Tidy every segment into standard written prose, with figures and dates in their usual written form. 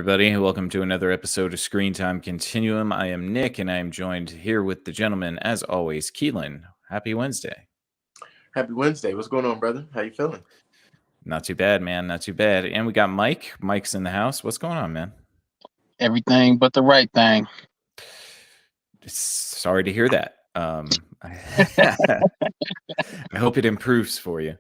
everybody. Welcome to another episode of Screen Time Continuum. I am Nick, and I am joined here with the gentleman, as always, Keelan. Happy Wednesday. Happy Wednesday. What's going on, brother? How you feeling? Not too bad, man. Not too bad. And we got Mike. Mike's in the house. What's going on, man? Everything but the right thing. Sorry to hear that. I hope it improves for you.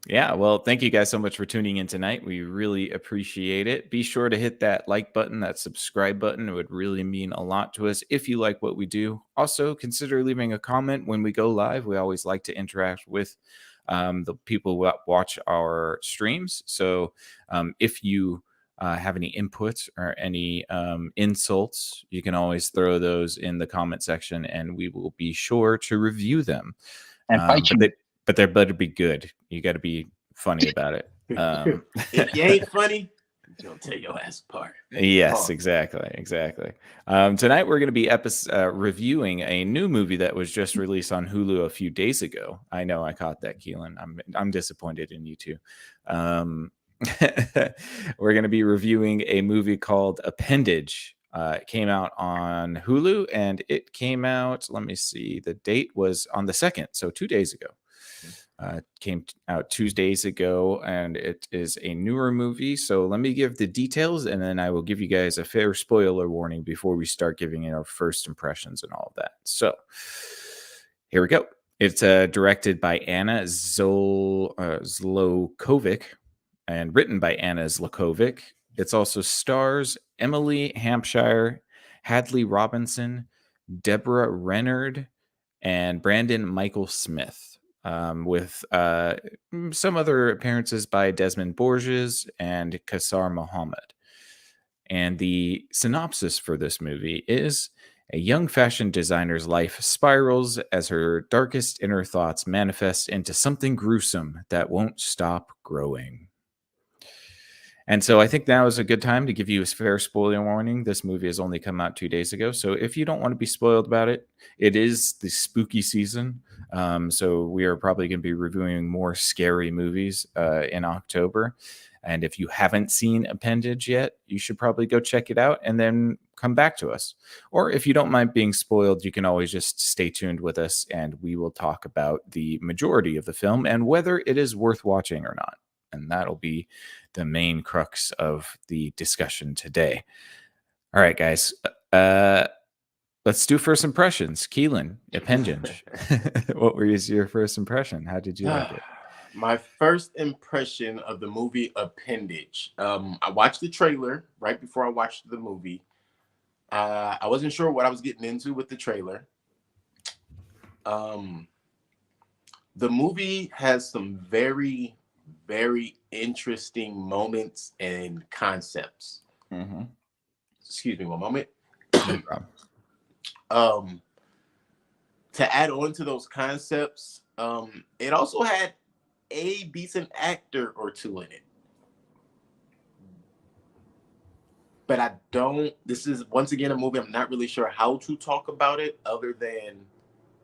Yeah, well, thank you guys so much for tuning in tonight. We really appreciate it. Be sure to hit that like button, that subscribe button. It would really mean a lot to us if you like what we do. Also, consider leaving a comment when we go live. We always like to interact with the people who watch our streams. So if you have any inputs or any insults, you can always throw those in the comment section, and we will be sure to review them. And fight you. But they better be good. You got to be funny about it. If you ain't funny, don't tear your ass apart. Yes, exactly. Tonight we're going to be reviewing a new movie that was just released on Hulu a few days ago. I know I caught that, Keelan. I'm disappointed in you too. We're going to be reviewing a movie called Appendage. It came out on Hulu, and it came out, let me see, the date was on the 2nd, so 2 days ago. Came out 2 days ago, and it is a newer movie. So let me give the details, and then I will give you guys a fair spoiler warning before we start giving our first impressions and all of that. So here we go. It's directed by Anna Zlokovic and written by Anna Zlokovic. It's also stars Emily Hampshire, Hadley Robinson, Deborah Rennard, and Brandon Michael Smith. With some other appearances by Desmond Borges and Kassar Mohammed. And the synopsis for this movie is: a young fashion designer's life spirals as her darkest inner thoughts manifest into something gruesome that won't stop growing. And so I think now is a good time to give you a fair spoiler warning. This movie has only come out 2 days ago. So if you don't want to be spoiled about it, it is the spooky season. So we are probably going to be reviewing more scary movies in October. And if you haven't seen Appendage yet, you should probably go check it out and then come back to us. Or if you don't mind being spoiled, you can always just stay tuned with us, and we will talk about the majority of the film and whether it is worth watching or not. And that'll be the main crux of the discussion today. All right, guys. Let's do first impressions. Keelan, Appendage. What was your first impression? How did you like it? My first impression of the movie Appendage. I watched the trailer right before I watched the movie. I wasn't sure what I was getting into with the trailer. The movie has some very, very interesting moments and concepts. Mm-hmm. Excuse me one moment. No problem. To add on to those concepts, it also had a decent actor or two in it. But this is once again a movie I'm not really sure how to talk about it other than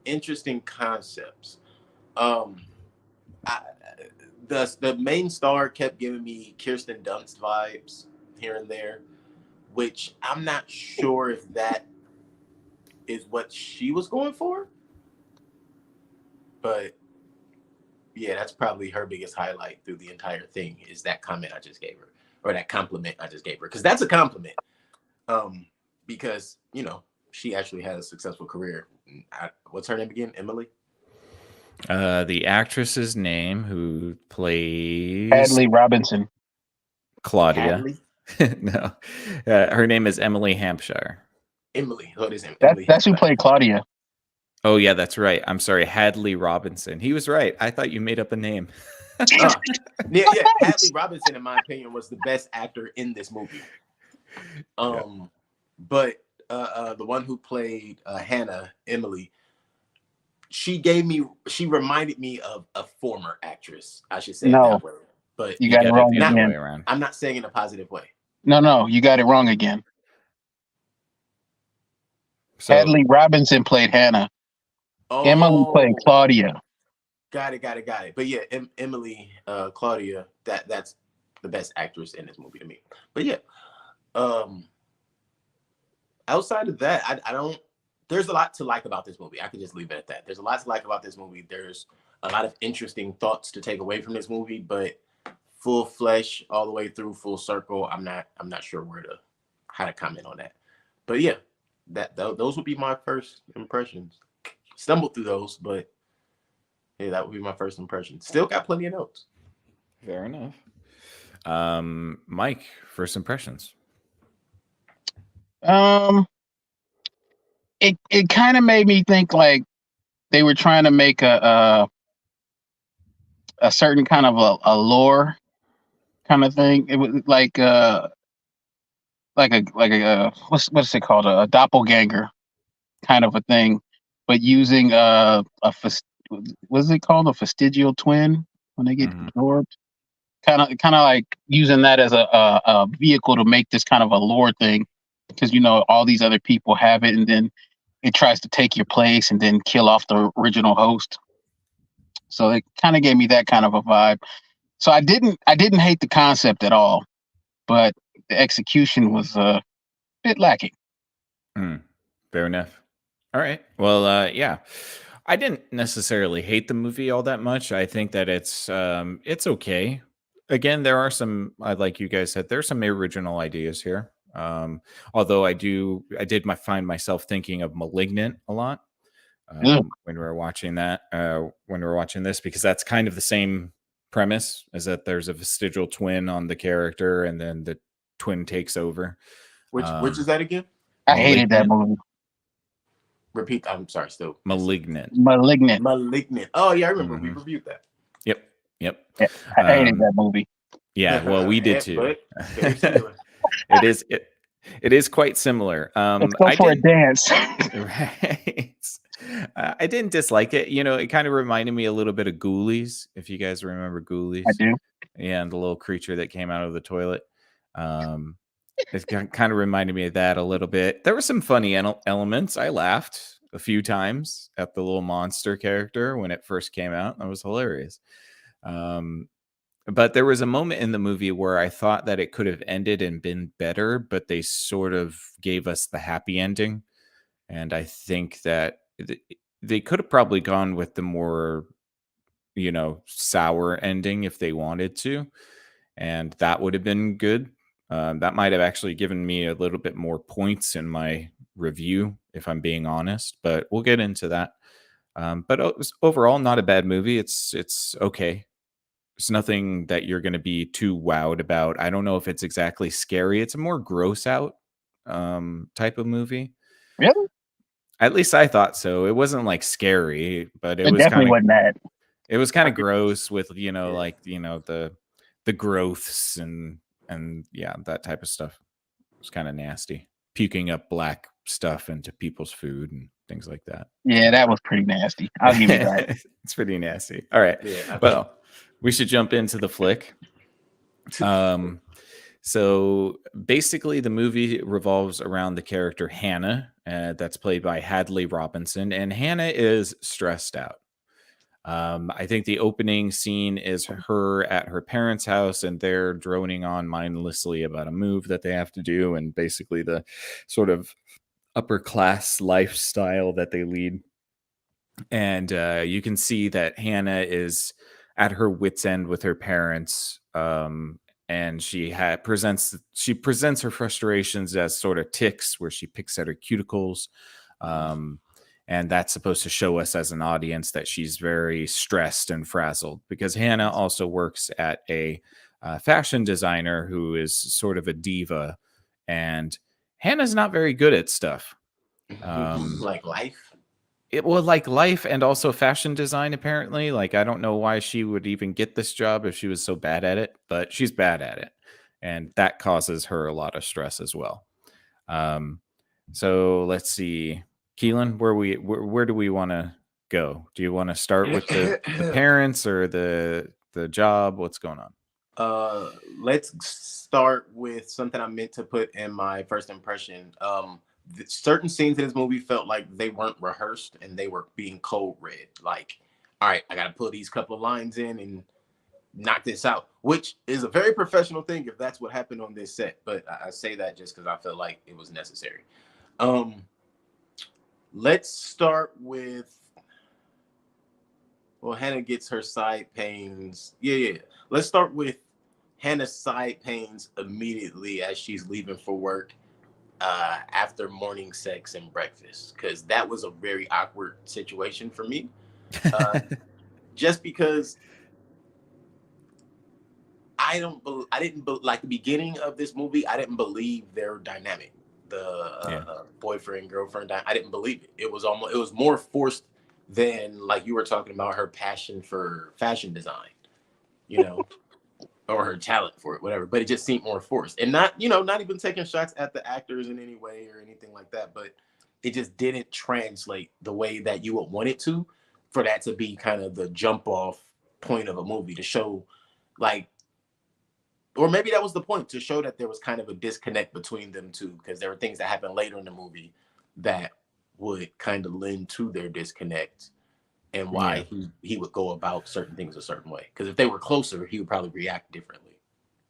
interesting concepts. The main star kept giving me Kirsten Dunst vibes here and there, which I'm not sure if that is what she was going for. But yeah, that's probably her biggest highlight through the entire thing is that comment I just gave her, or that compliment I just gave her, because that's a compliment. Because, you know, she actually had a successful career. What's her name again? Emily? The actress's name who plays Hadley Robinson. Claudia. No, her name is Emily Hampshire. Emily. What is it? That's who played Claudia. Oh yeah, that's right. I'm sorry, Hadley Robinson. He was right. I thought you made up a name. Yeah. Hadley Robinson, in my opinion, was the best actor in this movie. But the one who played Hannah, Emily, she reminded me of a former actress. I should say that way. But you got it wrong again. Way I'm not saying in a positive way. No, you got it wrong again. So, Hadley Robinson played Hannah. Emily played Claudia. Got it. But yeah, Emily, Claudia, that's the best actress in this movie to me. But yeah, outside of that, I don't. There's a lot to like about this movie. I could just leave it at that. There's a lot to like about this movie. There's a lot of interesting thoughts to take away from this movie, but full flesh all the way through, full circle, I'm not sure how to comment on that. But yeah, those would be my first impressions. Stumbled through those, but yeah, that would be my first impression. Still got plenty of notes. Fair enough. Mike, first impressions. It kind of made me think like they were trying to make a certain kind of a lore kind of thing. It was like a what's it called, a doppelganger kind of a thing, but using what's it called, a vestigial twin when they get absorbed. Kind of like using that as a vehicle to make this kind of a lore thing, because all these other people have it, and then it tries to take your place and then kill off the original host. So it kind of gave me that kind of a vibe. So I didn't hate the concept at all, but the execution was a bit lacking. Fair enough. All right. Well, yeah, I didn't necessarily hate the movie all that much. I think that it's okay. Again, there are some, like you guys said, there's some original ideas here. Although I did find myself thinking of *Malignant* a lot when we were watching this, because that's kind of the same premise, is that there's a vestigial twin on the character, and then the twin takes over. Which is that again? I hated that movie. Repeat. I'm sorry. Still. *Malignant*. Oh yeah, I remember we reviewed that. Yep. Yeah, I hated that movie. Yeah, well, we did too. It is quite similar. Let's go for a dance. Right. I didn't dislike it. It kind of reminded me a little bit of Ghoulies, if you guys remember Ghoulies. I do. Yeah, and the little creature that came out of the toilet. It kind of reminded me of that a little bit. There were some funny elements. I laughed a few times at the little monster character when it first came out. That was hilarious. But there was a moment in the movie where I thought that it could have ended and been better, but they sort of gave us the happy ending. And I think that they could have probably gone with the more, sour ending if they wanted to. And that would have been good. That might have actually given me a little bit more points in my review, if I'm being honest. But we'll get into that. But it was overall not a bad movie. It's okay. It's nothing that you're going to be too wowed about. I don't know if it's exactly scary. It's a more gross out type of movie. Really? At least I thought so. It wasn't like scary, but it was definitely wasn't that. It was kind of gross with the growths and yeah, that type of stuff. It was kind of nasty. Puking up black stuff into people's food and things like that. Yeah, that was pretty nasty. I'll give you that. It's pretty nasty. All right. Yeah, well, we should jump into the flick. So basically, the movie revolves around the character Hannah, that's played by Hadley Robinson, and Hannah is stressed out. I think the opening scene is her at her parents' house, and they're droning on mindlessly about a move that they have to do, and basically the sort of upper class lifestyle that they lead. And you can see that Hannah is at her wit's end with her parents, and she presents her frustrations as sort of tics, where she picks at her cuticles, and that's supposed to show us as an audience that she's very stressed and frazzled, because Hannah also works at a fashion designer who is sort of a diva, and Hannah's not very good at stuff. Like life? Like life and also fashion design, apparently. Like, I don't know why she would even get this job if she was so bad at it, but she's bad at it. And that causes her a lot of stress as well. So let's see. Keelan, where do we want to go? Do you want to start with the parents or the job? What's going on? Let's start with something I meant to put in my first impression. Certain scenes in this movie felt like they weren't rehearsed and they were being cold read. Like, all right, I got to put these couple of lines in, and knock this out, which is a very professional thing if that's what happened on this set. But I say that just because I feel like it was necessary. Let's start with, well, Hannah gets her side pains. Yeah. Let's start with Hannah's side pains immediately as she's leaving for work after morning sex and breakfast, because that was a very awkward situation for me. Just because I didn't like the beginning of this movie. I didn't believe their dynamic, the boyfriend girlfriend. I didn't believe it. It was more forced than, like you were talking about, her passion for fashion design, you know, or her talent for it, whatever. But it just seemed more forced, and not even taking shots at the actors in any way or anything like that. But it just didn't translate the way that you would want it to, for that to be kind of the jump off point of a movie, to show, like, or maybe that was the point, to show that there was kind of a disconnect between them two, because there were things that happened later in the movie that would kind of lend to their disconnect, and why he would go about certain things a certain way. Because if they were closer, he would probably react differently.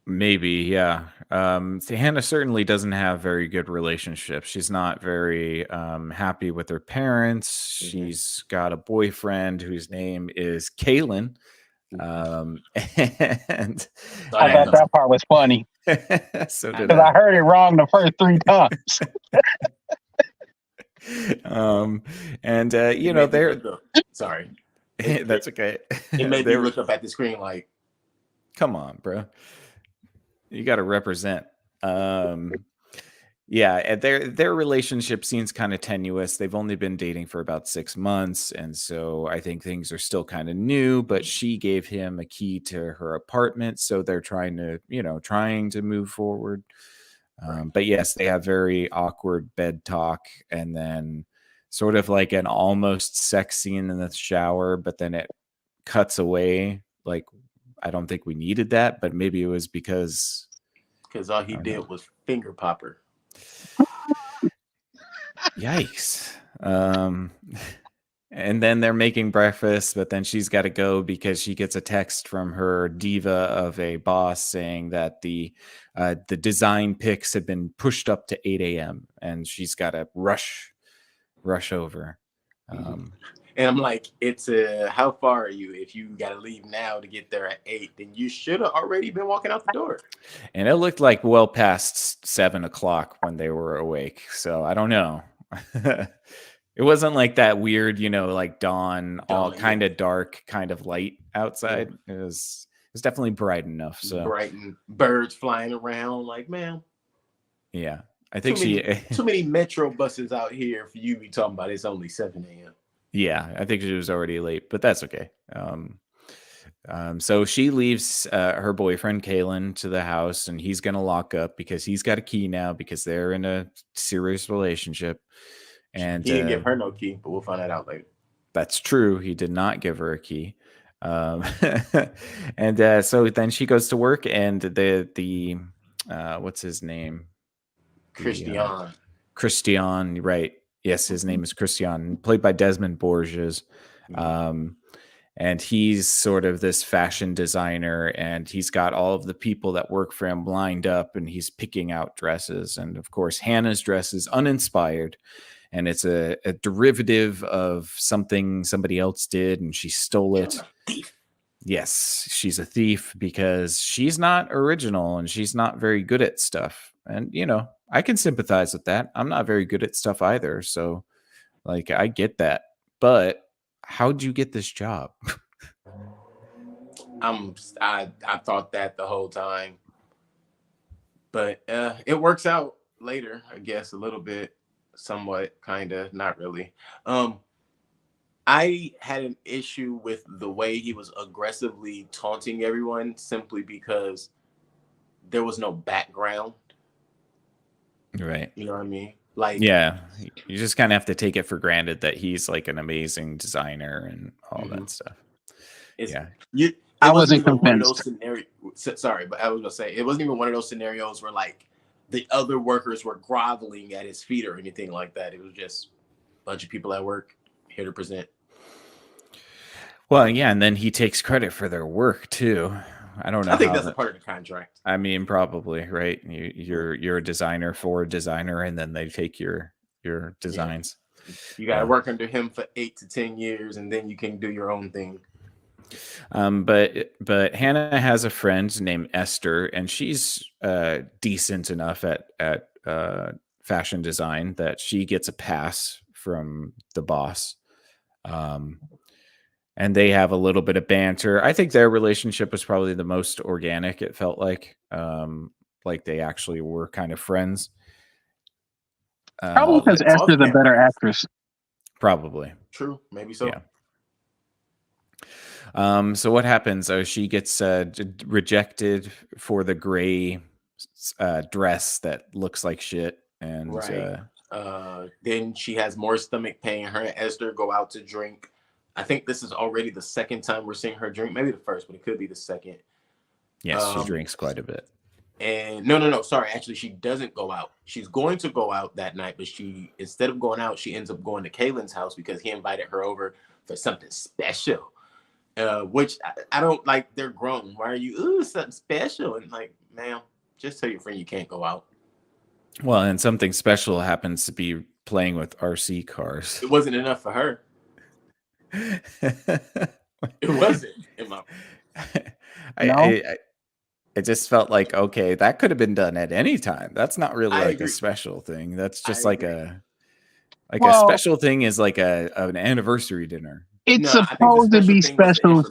Maybe, yeah. Hannah certainly doesn't have very good relationships. She's not very happy with her parents. Mm-hmm. She's got a boyfriend whose name is Kalen. And I thought that part was funny. So did because I heard it wrong the first 3 times. You know, they're sorry. That's okay. It made me look up at the screen like, come on, bro. You got to represent. Yeah, and their relationship seems kind of tenuous. They've only been dating for about 6 months, and so I think things are still kind of new. But she gave him a key to her apartment, so they're trying to move forward. But yes, they have very awkward bed talk, and then sort of like an almost sex scene in the shower, but then it cuts away. Like, I don't think we needed that, but maybe it was because all he did was finger popper. Yikes. And then they're making breakfast, but then she's got to go because she gets a text from her diva of a boss saying that the design picks have been pushed up to 8 a.m. and she's got to rush over. And I'm like, how far are you? If you got to leave now to get there at 8, then you should have already been walking out the door. And it looked like well past 7 o'clock when they were awake. So I don't know. It wasn't like that weird, like dawn, all kind of dark, kind of light outside. Yeah. It was definitely bright enough. So bright and birds flying around, like, man. Yeah. I think too many metro buses out here for you to be talking about it's only 7 a.m. Yeah, I think she was already late, but that's okay. So she leaves her boyfriend Kalen to the house, and he's gonna lock up because he's got a key now because they're in a serious relationship. And he didn't give her no key, but we'll find that out later. That's true. He did not give her a key. And so then she goes to work, and the what's his name? Christian, right? Yes, his name is Christian, played by Desmond Borges. And he's sort of this fashion designer, and he's got all of the people that work for him lined up, and he's picking out dresses. And of course, Hannah's dress is uninspired, and it's a derivative of something somebody else did, and she stole it. Yes, she's a thief because she's not original and she's not very good at stuff. And, I can sympathize with that. I'm not very good at stuff either. So, like, I get that. But how'd you get this job? I thought that the whole time. But it works out later, I guess, a little bit, somewhat, kind of, not really. I had an issue with the way he was aggressively taunting everyone simply because there was no background. Right. You know what I mean? Like, yeah, you just kind of have to take it for granted that he's like an amazing designer and all that stuff. I wasn't convinced. Sorry, but I was gonna say it wasn't even one of those scenarios where like the other workers were groveling at his feet or anything like that. It was just a bunch of people at work here to present. Well, yeah, and then he takes credit for their work too, I don't know I think how that's a that. part of the contract. I mean, probably right. You're a designer for a designer, and then they take your designs. You got to work under him for 8 to 10 years, and then you can do your own thing. But Hannah has a friend named Esther, and she's decent enough at fashion design that she gets a pass from the boss. And they have a little bit of banter. I think their relationship was probably the most organic. It felt like they actually were kind of friends. Probably because Esther's a better actress. Probably. True. Maybe so. Yeah. So what happens? She gets rejected for the gray dress that looks like shit. And then she has more stomach pain. Her and Esther go out to drink. I think this is already the second time we're seeing her drink. Maybe the first, but it could be the second. Yes, she drinks quite a bit. And no. Sorry, actually, she doesn't go out. She's going to go out that night, but instead of going out, she ends up going to Kaylin's house because he invited her over for something special. Which I don't like. They're grown. Why are you something special? And like, ma'am, just tell your friend you can't go out. Well, and something special happens to be playing with RC cars. It wasn't enough for her. It wasn't. I just felt like, okay, that could have been done at any time. That's not really like a special thing. That's just like a special thing is like an anniversary dinner. It's supposed to be special.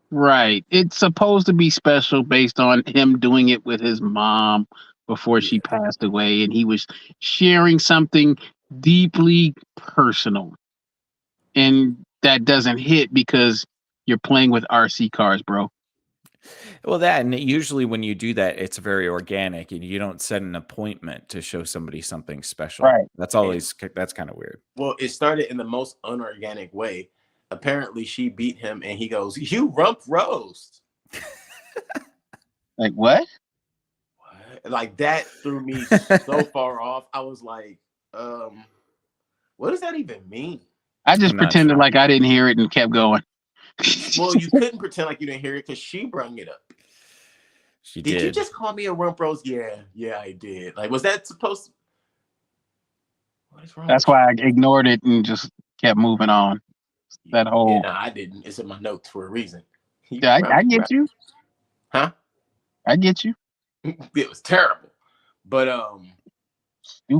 Right. It's supposed to be special based on him doing it with his mom before she passed away. And he was sharing something deeply personal. And that doesn't hit because you're playing with RC cars, bro. Well, and usually when you do that, it's very organic and you don't set an appointment to show somebody something special. Right. That's kind of weird. Well, it started in the most unorganic way. Apparently she beat him and he goes, "You rump roast." Like what? Like that threw me so far off. I was like, what does that even mean? I just pretended like I didn't hear it and kept going. Well, you couldn't pretend like you didn't hear it because she brung it up. She did. You just call me a rump roast? Yeah, I did. Like, was that supposed to... What is wrong? That's why I ignored it and just kept moving on. That whole... No, I didn't. It's in my notes for a reason. Yeah, I get you. Huh? I get you. It was terrible. But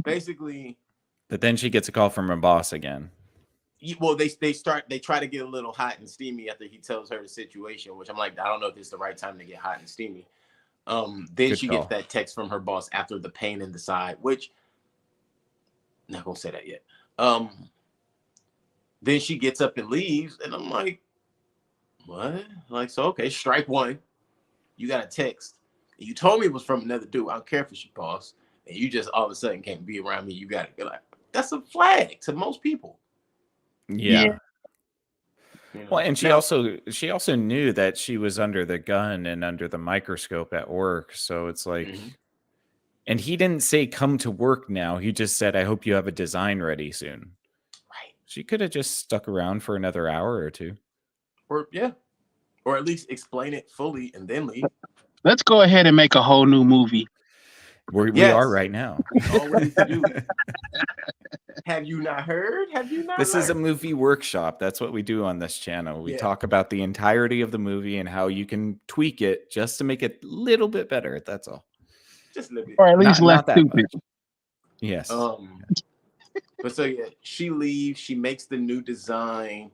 basically... But then she gets a call from her boss again. Well, they try to get a little hot and steamy after he tells her the situation, which I'm like, I don't know if it's the right time to get hot and steamy. Then she gets that text from her boss after the pain in the side, which not gonna say that yet. Then she gets up and leaves, and I'm like, what? Like, so okay, strike one. You got a text. You told me it was from another dude. I don't care if it's your boss, and you just all of a sudden can't be around me. You got to be like, that's a flag to most people. Yeah. Well, and she also knew that she was under the gun and under the microscope at work. So it's like, and he didn't say come to work now. He just said, I hope you have a design ready soon. Right. She could have just stuck around for another hour or two. Or at least explain it fully and then leave. Let's go ahead and make a whole new movie. We are right now. Always do. Have you not heard? This is a movie workshop. That's what we do on this channel. We talk about the entirety of the movie and how you can tweak it just to make it a little bit better. That's all. Just a little bit. Or at least less stupid. Yes. But so she leaves. She makes the new design,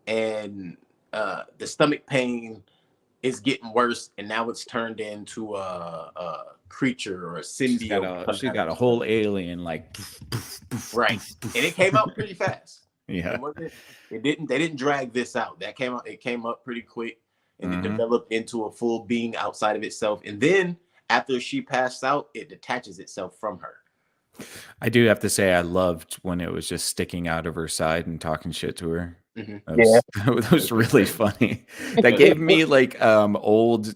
and the stomach pain is getting worse, and now it's turned into a creature or a symbiote. She got a whole alien like right, and it came out pretty fast. Yeah, they didn't drag this out. It came up pretty quick, and it developed into a full being outside of itself. And then after she passed out, it detaches itself from her. I do have to say I loved when it was just sticking out of her side and talking shit to her. That was really funny. That gave me like old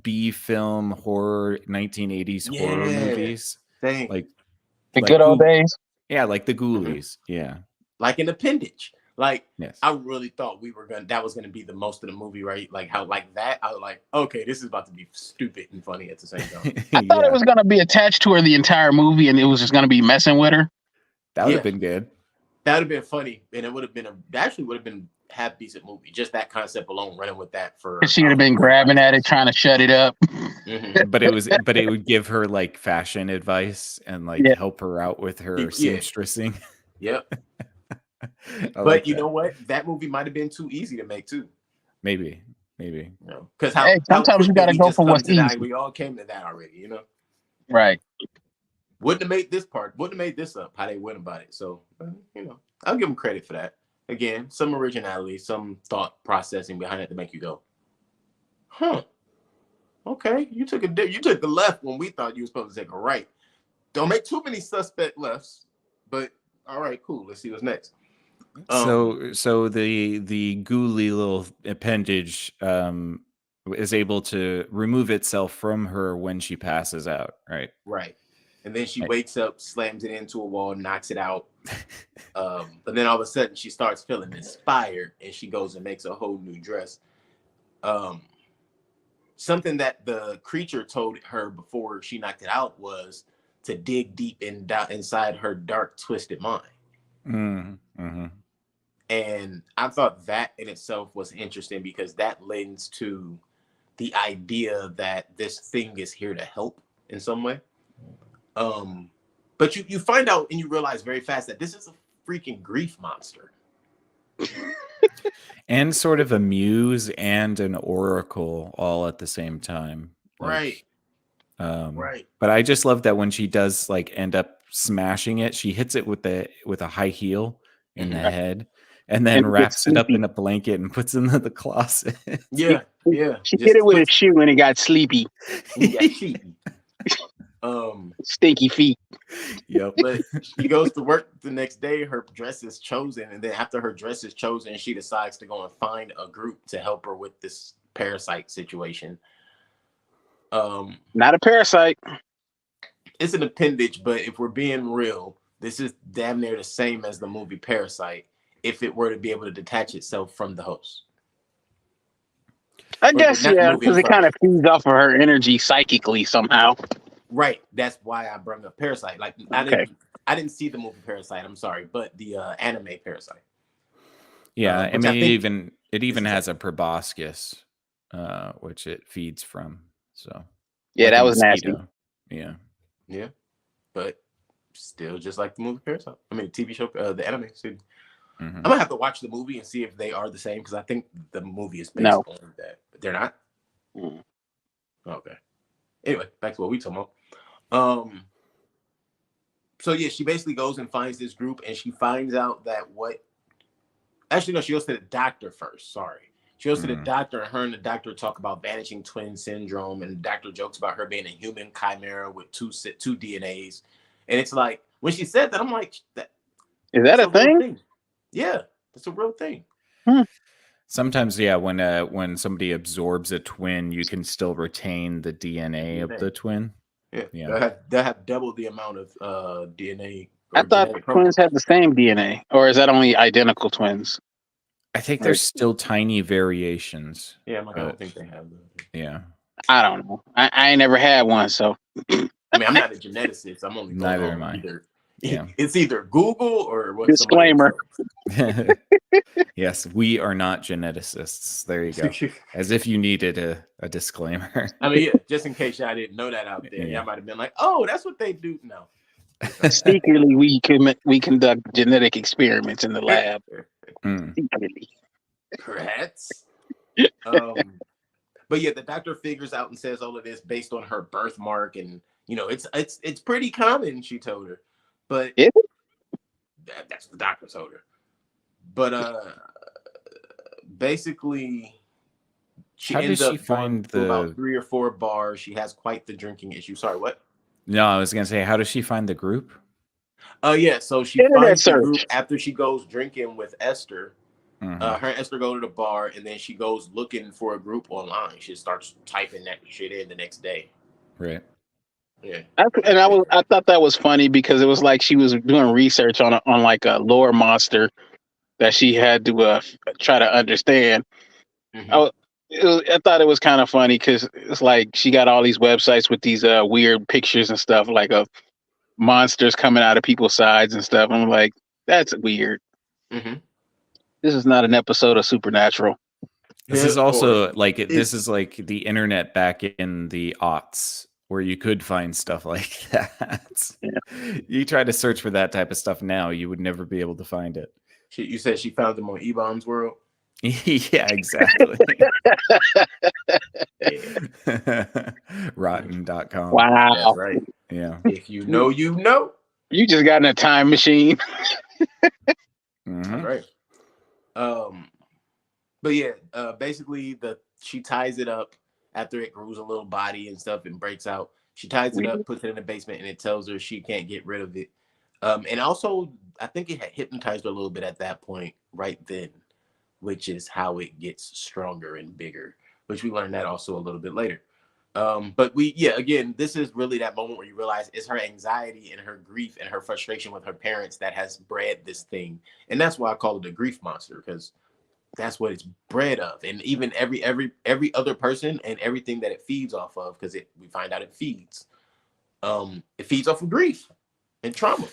B film horror 1980s horror movies. Like the good old days. Yeah, like the Ghoulies. Yeah. Like an Appendage. Like, Yes. I really thought that was gonna be the most of the movie, right? Like how like that. I was like, okay, this is about to be stupid and funny at the same time. I thought it was gonna be attached to her the entire movie, and it was just gonna be messing with her. That would have been good. That would have been funny, and it would have been half decent movie. Just that concept alone, running with that for. She would have been grabbing at it, trying to shut it up. Mm-hmm. But it would give her like fashion advice and like help her out with her seamstressing. Yep. But like you know what? That movie might have been too easy to make too. Maybe. Because sometimes you gotta go for what's easy. We all came to that already, you know. Right. Wouldn't have made this part. Wouldn't have made this up. How they went about it. So you know, I'll give them credit for that. Again, some originality, some thought processing behind it to make you go, huh? Okay, you took the left when we thought you were supposed to take a right. Don't make too many suspect lefts, but all right, cool. Let's see what's next. So the ghouly little appendage is able to remove itself from her when she passes out, right? Right. And then she wakes up, slams it into a wall, knocks it out. But then all of a sudden she starts feeling inspired and she goes and makes a whole new dress. Something that the creature told her before she knocked it out was to dig deep inside her dark, twisted mind. Mm-hmm. And I thought that in itself was interesting because that lends to the idea that this thing is here to help in some way. But you find out and you realize very fast that this is a freaking grief monster. And sort of a muse and an oracle all at the same time. Right. Right. But I just love that when she does like end up smashing it, she hits it with a high heel in the head and then wraps it up in a blanket and puts it in the closet. Yeah. She hit it with a shoe and it got sleepy. Stinky feet. Yep. But she goes to work the next day. Her dress is chosen, and then after her dress is chosen, she decides to go and find a group to help her with this parasite situation. Not a parasite. It's an appendage, but if we're being real, this is damn near the same as the movie Parasite if it were to be able to detach itself from the host. I guess, yeah, because it kind of feeds off of her energy psychically somehow. Right. That's why I brought up Parasite. Like, I didn't see the movie Parasite. I'm sorry, but the anime Parasite. Yeah, I mean, it even has a proboscis, which it feeds from. So yeah, like that was nasty. Yeah, but still, just like the movie Parasite. I mean, the TV show, the anime. Mm-hmm. I'm gonna have to watch the movie and see if they are the same because I think the movie is based on that. But they're not. Mm. Okay. Anyway, back to what we talking about. So yeah, she basically goes and finds this group, and she finds out that Actually, no, she goes to the doctor first. Sorry, she goes to the doctor, and her and the doctor talk about vanishing twin syndrome, and the doctor jokes about her being a human chimera with two DNAs, and it's like when she said that, I'm like, is that a thing? Yeah, it's a real thing. Sometimes, yeah, when somebody absorbs a twin, you can still retain the DNA of the twin. Yeah. They have double the amount of DNA. I thought twins had the same DNA, or is that only identical twins? I think there's still tiny variations. Yeah, I don't think they have them. Yeah. I don't know. I ain't never had one, so. I mean, I'm not a geneticist. I'm only neither am I. Either. Yeah. It's either Google or what. Disclaimer. Yes, we are not geneticists. There you go. As if you needed a disclaimer. I mean, yeah, just in case y'all didn't know that out there, y'all might have been like, "Oh, that's what they do." No. Secretly, we conduct genetic experiments in the lab. Secretly. Perhaps. But yeah, the doctor figures out and says all of this based on her birthmark, and you know, it's pretty common. She told her, but that's what the doctor told her. But basically, she ends up find about 3 or 4 bars. She has quite the drinking issue. Sorry, what? No, I was gonna say, how does she find the group? Yeah, so she finds the group after she goes drinking with Esther. Her and Esther go to the bar, and then she goes looking for a group online. She starts typing that shit in the next day. Right. Yeah. I thought that was funny because it was like she was doing research on like a lore monster that she had to try to understand. Mhm. I thought it was kind of funny because it's like she got all these websites with these weird pictures and stuff, like of monsters coming out of people's sides and stuff. I'm like, that's weird. Mhm. This is not an episode of Supernatural. This Yeah, is or also like this it's is like the internet back in the aughts where you could find stuff like that. Yeah. You try to search for that type of stuff now, you would never be able to find it. you said she found them on E-Bombs World. Yeah, exactly. Yeah, Rotten.com. that's Wow. right. Yeah. If you know, you know. You just got in a time machine. That's Mhm. right. But yeah, basically she ties it up after it grows a little body and stuff and breaks out. She ties it up, puts it in the basement, and it tells her she can't get rid of it. And also, I think it had hypnotized her a little bit at that point, right then, which is how it gets stronger and bigger. Which we learned that also a little bit later. But again, this is really that moment where you realize it's her anxiety and her grief and her frustration with her parents that has bred this thing, and that's why I call it a grief monster, because that's what it's bred of. And even every other person and everything that it feeds off of, because we find out it feeds off of grief and trauma.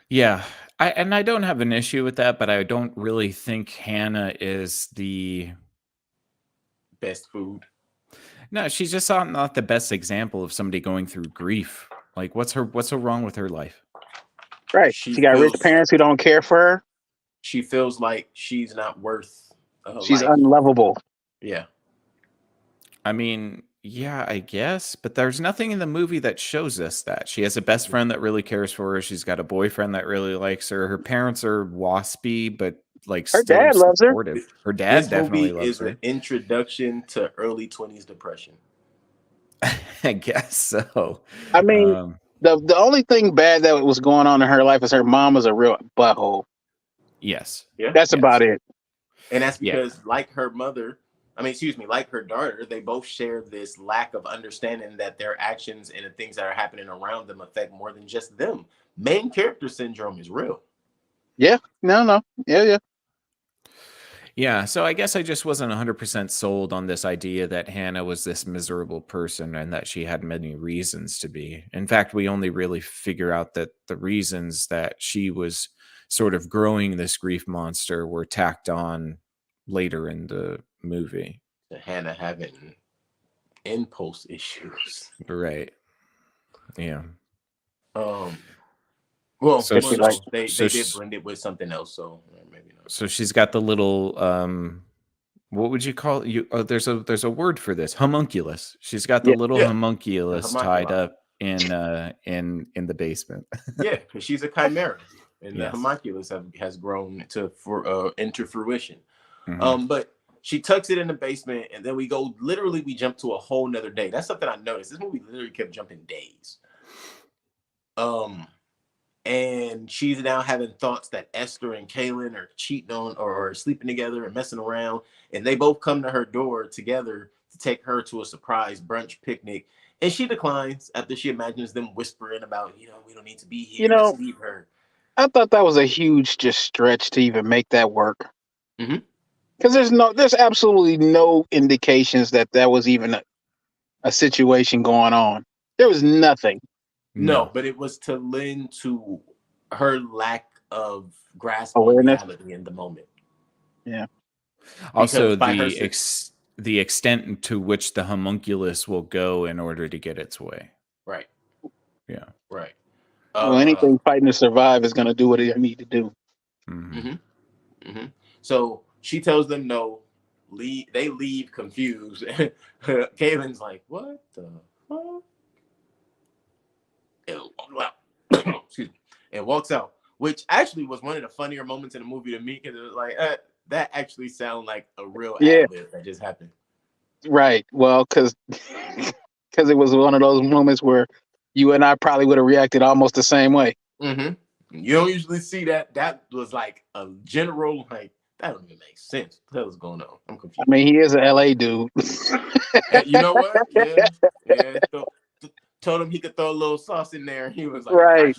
Yeah. I don't have an issue with that, but I don't really think Hannah is the Best food. No, she's just not the best example of somebody going through grief. Like what's so wrong with her life? Right. She She got rich feels parents who don't care for her. she feels like she's not worth She's life. unlovable. Yeah. I mean, yeah, I guess, but there's nothing in the movie that shows us that. She has a best friend that really cares for her. She's got a boyfriend that really likes her. Her parents are waspy, but like Her still dad loves her. supportive. Her dad This movie definitely loves is an her. introduction to early 20s depression. I guess so. I mean, Um, the only thing bad that was going on in her life is her mom was a real butthole. yes. Yeah. That's Yes. about it. And that's Yeah. because, like her mother, like her daughter, they both share this lack of understanding that their actions and the things that are happening around them affect more than just them. Main character syndrome is real. Yeah. No. Yeah. Yeah, so I guess I just wasn't 100% sold on this idea that Hannah was this miserable person and that she had many reasons to be. In fact, we only really figure out that the reasons that she was sort of growing this grief monster were tacked on later in the movie. To Hannah having impulse issues. Right. Yeah. Well, So Especially like no, they did blend it with something else, so maybe not. so she's got the little what would you call you? Oh, there's a word for this, homunculus. She's got the yeah. little Yeah, the homunculus tied homunculi. up in the basement. Yeah, because she's a chimera, and the Yes. homunculus has grown into fruition. Mhm. But she tucks it in the basement, and then we jump to a whole nother day. That's something I noticed. This movie literally kept jumping days. And she's now having thoughts that Esther and Kaylin are cheating on or sleeping together and messing around. And they both come to her door together to take her to a surprise brunch picnic. And she declines after she imagines them whispering about, we don't need to be here. Just leave her. I thought that was a huge just stretch to even make that work. Mhm. Because there's absolutely no indications that was even a situation going on. There was nothing. No, but it was to lend to her lack of grasp on Awareness. reality in the moment. Yeah. Also, Because the extent to which the homunculus will go in order to get its way. Right. Yeah. Right. Well, anything fighting to survive is going to do what it need to do. So she tells them no. They leave confused. Kaylin's like, "What the fuck?" Excuse me, and walks out. Which actually was one of the funnier moments in the movie to me, because it was like, that actually sounded like a real ad-lib that just happened. Right. Well, because it was one of those moments where you and I probably would have reacted almost the same way. You don't usually see that. That was like a general, like, that don't even make sense. What the hell is going on? I'm confused. I mean, he is an LA dude. You know what? Yeah. Told him he could throw a little sauce in there. He was like, Right.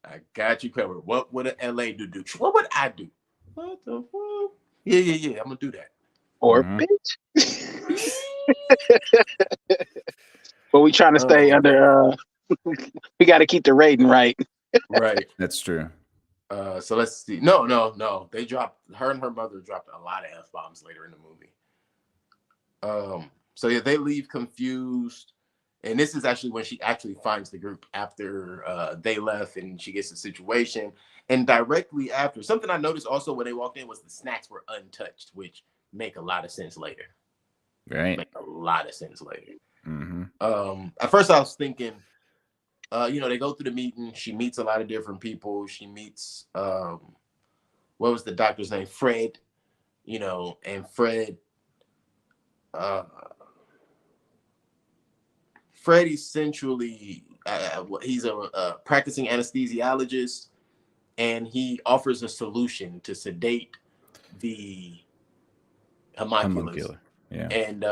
I got you covered. What would an LA dude do? What would I do? What the fuck? Yeah. I'm gonna do that. Or Mhm. bitch. But we trying to stay under. We got to keep the rating right. Right. That's true. So let's see. No. They dropped her and her mother dropped a lot of F-bombs later in the movie. So yeah, they leave confused. And this is actually when she actually finds the group after they left and she gets the situation. And directly after, something I noticed also when they walked in was the snacks were untouched, which make a lot of sense later. Right. Make a lot of sense later. Mm-hmm. At first I was thinking, they go through the meeting. She meets a lot of different people. She meets, what was the doctor's name? Fred, and Fred essentially, he's a practicing anesthesiologist, and he offers a solution to sedate the homunculus, Yeah. and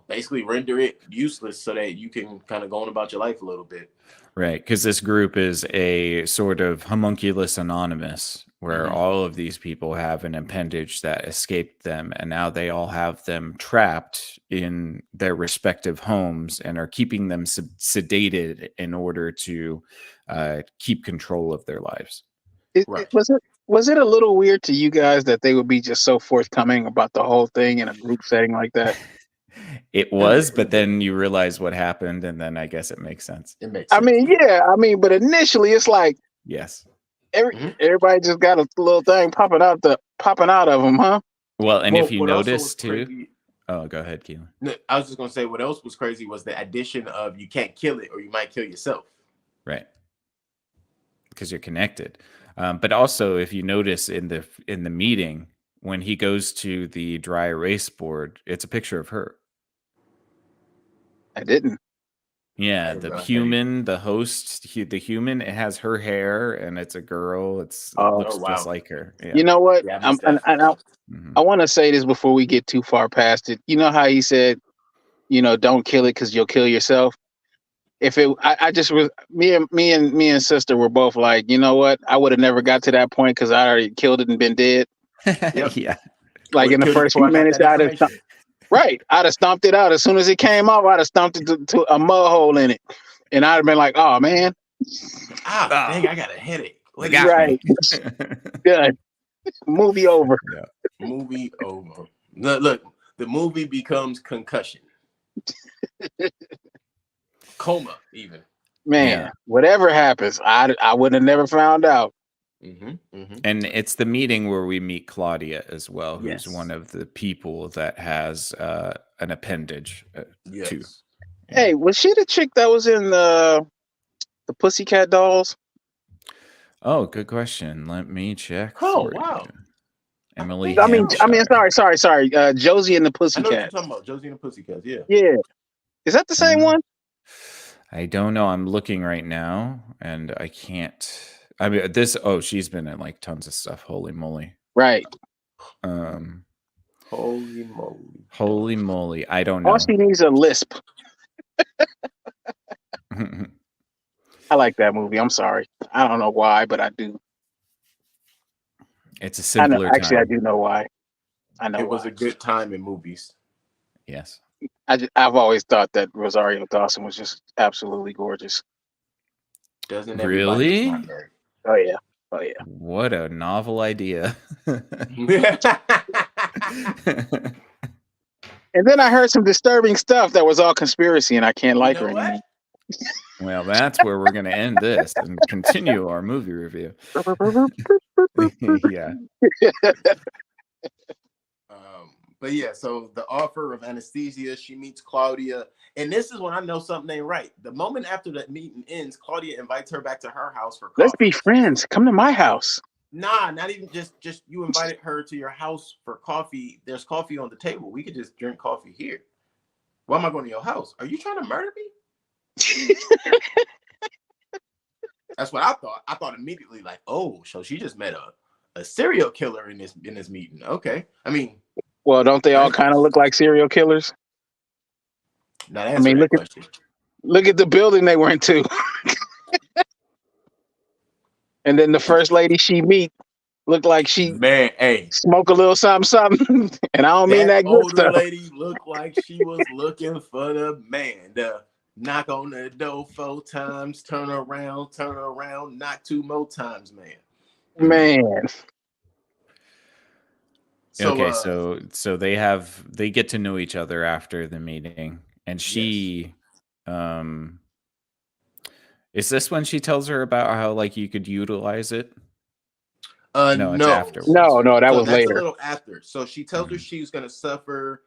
basically render it useless so that you can kind of go on about your life a little bit. Right, because this group is a sort of homunculus anonymous, where all of these people have an appendage that escaped them, and now they all have them trapped in their respective homes and are keeping them sedated in order to keep control of their lives. Was it a little weird to you guys that they would be just so forthcoming about the whole thing in a group setting like that? It was, but then you realize what happened, and then I guess it makes sense. It makes sense. But initially it's like, yes, everybody just got a little thing popping out of them, huh? Well, and if you notice too, crazy, oh, go ahead, Keelan. No, I was just gonna say what else was crazy was the addition of you can't kill it or you might kill yourself. Right, because you're connected. But also, if you notice in the meeting when he goes to the dry erase board, it's a picture of her. I didn't. Yeah, the human, the host, the human. It has her hair, and it's a girl. It looks just like her. Yeah. You know what? I want to say this before we get too far past it. You know how he said, don't kill it because you'll kill yourself. If it, I just was me and sister were both like, you know what? I would have never got to that point because I already killed it and been dead. Yeah. Like in the first few minutes, I'd have stomped it out as soon as it came off. I'd have stomped it to a mud hole in it, and I'd have been like, "Oh man, dang, I got a headache." Right, good. Movie over. Yeah. Movie over. Look, the movie becomes concussion, coma, even. Man, whatever happens, I would have never found out. And it's the meeting where we meet Claudia as well, who's one of the people that has an appendage too. Hey, was she the chick that was in the Pussycat Dolls? Oh, good question. Let me check. Oh, wow. You. Emily. I mean, sorry. Josie and the Pussycat. I know what you're talking about. Josie and the Pussycats. Yeah. Yeah. Is that the same one? I don't know. I'm looking right now, and I can't. I mean, she's been in like tons of stuff. Holy moly! Right. Holy moly! I don't know. All she needs a lisp. I like that movie. I'm sorry. I don't know why, but I do. It's a simpler time. Actually, I do know why. I know it was a good time in movies. Yes. I've always thought that Rosario Dawson was just absolutely gorgeous. Doesn't really? Oh yeah. What a novel idea. And then I heard some disturbing stuff that was all conspiracy, and I can't like her anymore. Well, that's where we're going to end this and continue our movie review. Yeah. But yeah, so the offer of anesthesia, she meets Claudia, and this is when I know something ain't right. The moment after that meeting ends, Claudia invites her back to her house for coffee. Let's be friends. Come to my house. Nah, not even just you invited her to your house for coffee. There's coffee on the table. We could just drink coffee here. Why am I going to your house? Are you trying to murder me? That's what I thought. I thought immediately, like, oh, so she just met a serial killer in this meeting. Okay. I mean, well, don't they all kind of look like serial killers? I mean, look at the building they went to. And then the first lady she meet Looked like she Man, hey, smoke a little something, and I don't mean that that good older stuff. lady looked like she was looking for the man. The knock on the door 4 times, turn around, knock 2 more times, man. Man. So, Okay, so they get to know each other after the meeting, and she, is this when she tells her about how like you could utilize it? No, it's no, afterwards. No, that so was that's later. a little after. So she tells her she's gonna suffer.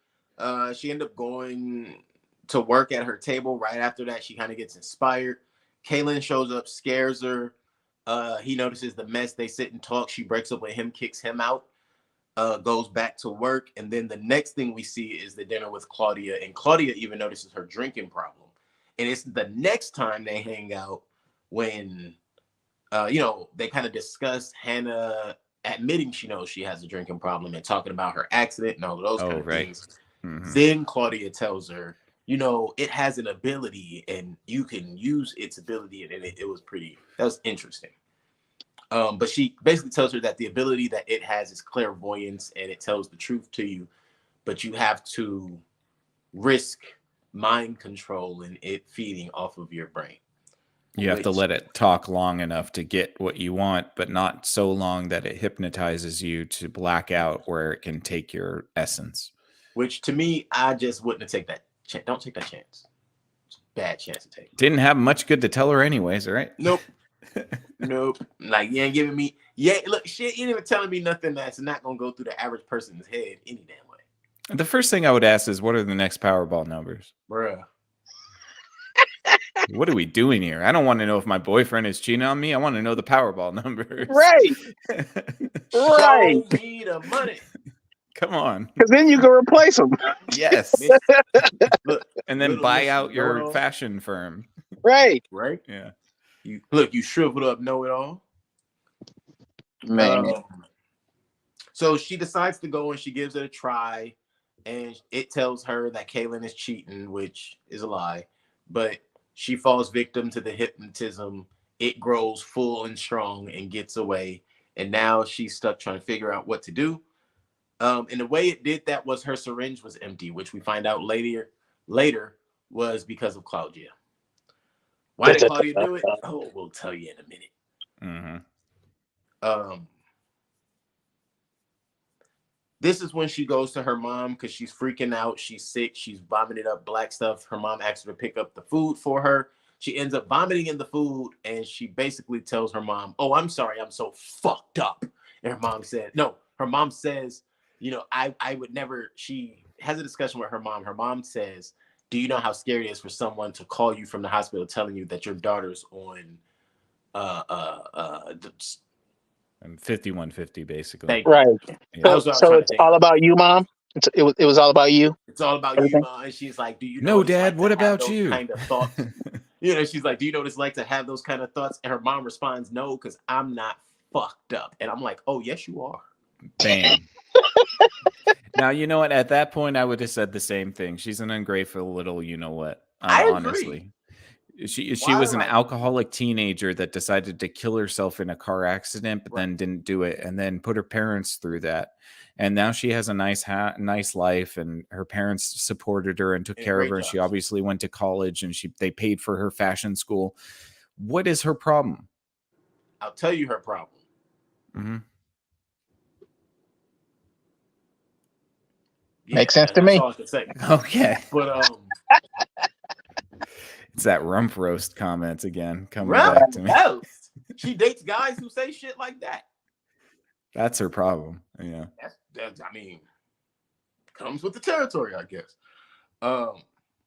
She ended up going to work at her table. Right after that, she kind of gets inspired. Kaylin shows up, scares her. He notices the mess. They sit and talk. She breaks up with him, kicks him out, goes back to work. And then the next thing we see is the dinner with Claudia. And Claudia even notices her drinking problem. And it's the next time they hang out when, they kind of discuss Hannah admitting she knows she has a drinking problem and talking about her accident and all of those kind of things. Then Claudia tells her, it has an ability and you can use its ability. And that was interesting. But she basically tells her that the ability that it has is clairvoyance and it tells the truth to you, but you have to risk mind control and it feeding off of your brain. You have to let it talk long enough to get what you want, but not so long that it hypnotizes you to black out where it can take your essence. Which to me, I just wouldn't take that chance. Don't take that chance. It's a bad chance to take. Didn't have much good to tell her anyways, right? Nope. Nope. Like, you ain't giving me, look, shit, you ain't even telling me nothing that's not going to go through the average person's head any damn way. The first thing I would ask is, what are the next Powerball numbers? Bruh. What are we doing here? I don't want to know if my boyfriend is cheating on me. I want to know the Powerball numbers. Right. Show me the money. Come on. Because then you can replace them. Yes. Look, and then buy out your fashion firm. Right. Right? Yeah. You shriveled up know-it-all. Man. So she decides to go and she gives it a try. And it tells her that Kaylin is cheating, which is a lie. But she falls victim to the hypnotism. It grows full and strong and gets away. And now she's stuck trying to figure out what to do. And the way it did that was her syringe was empty, which we find out later was because of Claudia. Why did Claudia do it? Oh, we'll tell you in a minute. This is when she goes to her mom because she's freaking out. She's sick. She's vomiting up black stuff. Her mom asks her to pick up the food for her. She ends up vomiting in the food, and she basically tells her mom, "Oh, I'm sorry. I'm so fucked up." And her mom said, no, her mom says, I would never, she has a discussion with her mom. Her mom says, do you know how scary it is for someone to call you from the hospital telling you that your daughter's on and 5150 basically. Right. Yeah. So it's all about you, Mom? It was all about you? It's all about you, Mom. And she's like, do you know No, Dad, what about you? Kind of thoughts? She's like, do you know what it's like to have those kind of thoughts? And her mom responds, no, because I'm not fucked up. And I'm like, oh, yes, you are. Bam. Now, you know what? At that point, I would have said the same thing. She's an ungrateful little, you know what? Honestly. She was an alcoholic teenager that decided to kill herself in a car accident, but then didn't do it, and then put her parents through that. And now she has a nice life, and her parents supported her and took care of her. And she obviously went to college, and they paid for her fashion school. What is her problem? I'll tell you her problem. Yeah, makes sense to me. That's all I can say. Okay. But it's that rump roast comment again coming back to me. She dates guys who say shit like that. That's her problem. Yeah. That's comes with the territory, I guess.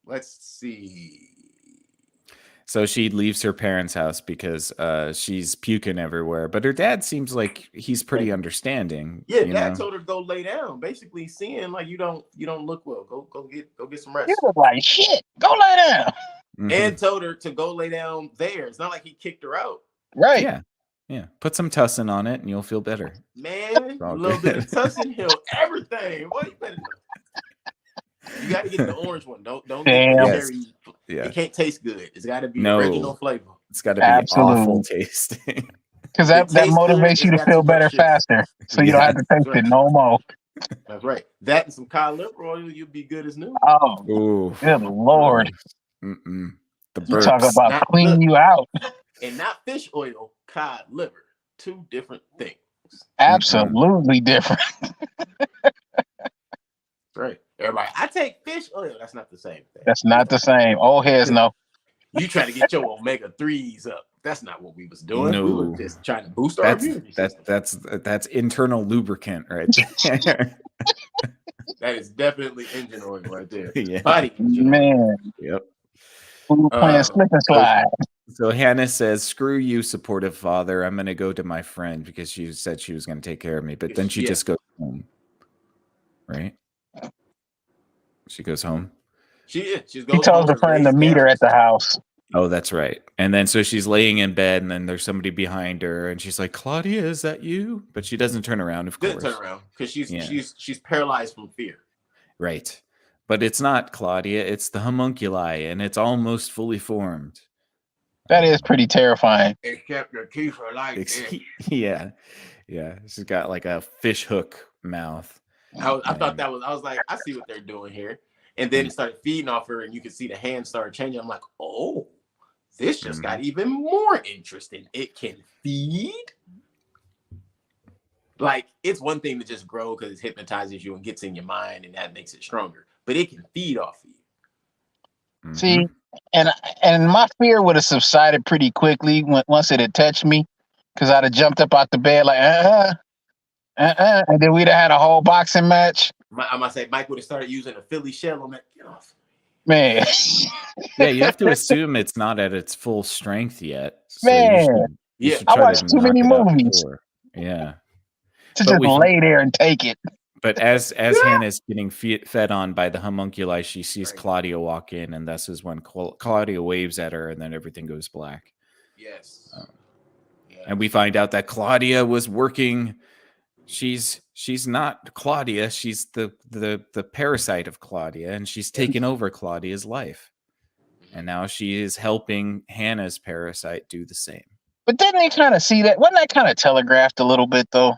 Let's see. So she leaves her parents' house because she's puking everywhere. But her dad seems like he's pretty understanding. Yeah, Dad told her to go lay down. Basically, seeing like you don't look well. Go get some rest. You look like shit. Go lay down. And told her to go lay down there. It's not like he kicked her out. Right. Yeah. Put some tussin on it and you'll feel better. Man, a little bit of tussin heal everything. What you better do? You got to get the orange one. Don't get the cherry. Yeah. It can't taste good. It's got to be original flavor. It's got to be awful tasting. Because It that tastes good. motivates It's you to got feel too much better sugar. faster, so you don't Yeah. have to taste Right. it no more. That's right. That and some cod liver oil, you'll be good as new. Oh, Ooh, good Lord. gross. Mm-mm. The You talk burps. about Not clean look, you out. and not fish oil, cod liver. Two different things. Absolutely different. Right. Everybody, I take fish oil. That's not the same thing. That's not the same. Old heads no. You trying to get your omega-3s up. That's not what we was doing. We were No, just trying to boost our immunity system. that's internal lubricant right there. That is definitely engine oil right there. Yeah. Body engine oil. Man, Yep. we were playing slip and slide. So Hannah says, "Screw you, supportive father. I'm going to go to my friend because she said she was going to take care of me." But then she just goes home, right? She goes home. She He goes tells home her and friend to lays meet her down. at the house. Oh, that's right. And then so she's laying in bed, and then there's somebody behind her, and she's like, "Claudia, is that you?" But she doesn't turn around, of Doesn't course. turn around because she's paralyzed from fear. Right. But it's not Claudia, it's the homunculi, and it's almost fully formed. That is pretty terrifying. Except the teeth are like this. Yeah. Yeah. She's got like a fish hook mouth. I thought that was, I was like, I see what they're doing here. And then it started feeding off her, and you could see the hands started changing. I'm like, oh, this just got even more interesting. It can feed. Like, it's one thing to just grow because it hypnotizes you and gets in your mind, and that makes it stronger. But it can feed off of you. See, and my fear would have subsided pretty quickly once it had touched me, because I'd have jumped up out the bed like, and then we'd have had a whole boxing match. I might say Mike would have started using a Philly shell on that. Get off. Man. Yeah, you have to assume it's not at its full strength yet. So Man. you should I try watched to too knock many it out movies before. Yeah. to just lay there and take it. But as Hannah's getting fed on by the homunculi, she sees Claudia walk in, and this is when Claudia waves at her, and then everything goes black. Yes. And we find out that Claudia was working. She's not Claudia. She's the parasite of Claudia, and she's taken over Claudia's life. And now she is helping Hannah's parasite do the same. But didn't they kind of see that? Wasn't that kind of telegraphed a little bit, though?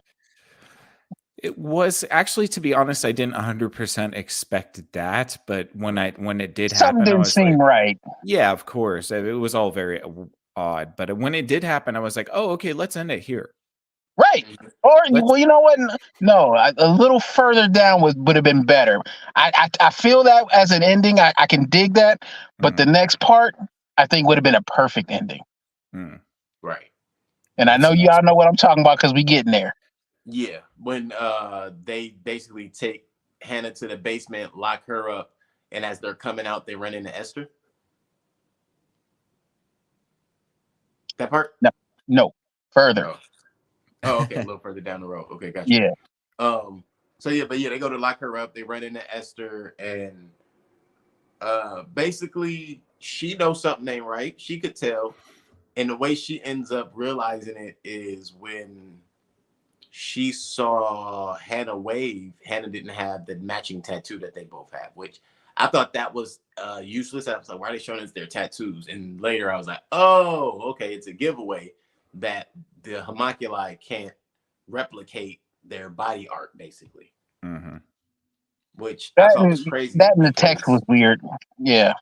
It was actually, to be honest, I didn't 100% expect that, but when it did Something happen, didn't seem right. Yeah, of course, it was all very odd. But when it did happen, I was like, "Oh, okay, let's end it here." Right. Or well, you know what? No, a little further down would have been better. I feel that as an ending, I can dig that, but the next part I think would have been a perfect ending. Right. And I know y'all know what I'm talking about because we getting there. Yeah, when they basically take Hannah to the basement, lock her up, and as they're coming out, they run into Esther. That part? No, further. Oh, okay, a little further down the road. Okay, gotcha. Yeah. So yeah, but yeah, they go to lock her up. They run into Esther, and basically she knows something ain't right. She could tell, and the way she ends up realizing it is when she saw Hannah wave. Hannah didn't have the matching tattoo that they both have, which I thought that was useless. I was like, why are they showing us their tattoos? And later I was like, oh, okay, it's a giveaway that the homunculi can't replicate their body art, basically. Which I thought was crazy. That in the text was weird. Yeah.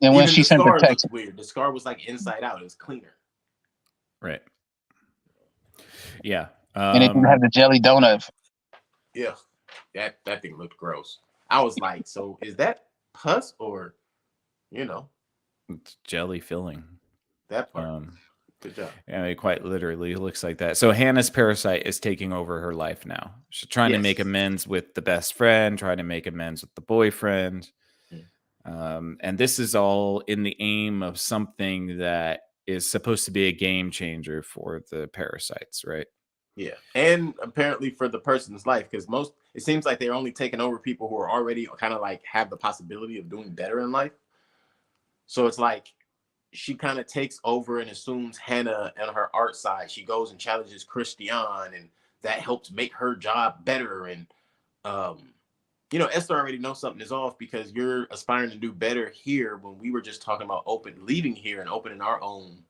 And when she sent the text, weird. The scar was like inside out. It was cleaner. Right. Yeah. And it didn't have the jelly donut. Yeah. That thing looked gross. I was like, so is that pus or, it's jelly filling? That part. Good job. Yeah, it quite literally looks like that. So Hannah's parasite is taking over her life now. She's trying to make amends with the best friend, trying to make amends with the boyfriend. And this is all in the aim of something that is supposed to be a game changer for the parasites, right? Yeah. And apparently for the person's life, because it seems like they're only taking over people who are already kind of like have the possibility of doing better in life. So it's like she kind of takes over and assumes Hannah and her art side. She goes and challenges Christian, and that helps make her job better. And, Esther already knows something is off because you're aspiring to do better here when we were just talking about leaving here and opening our own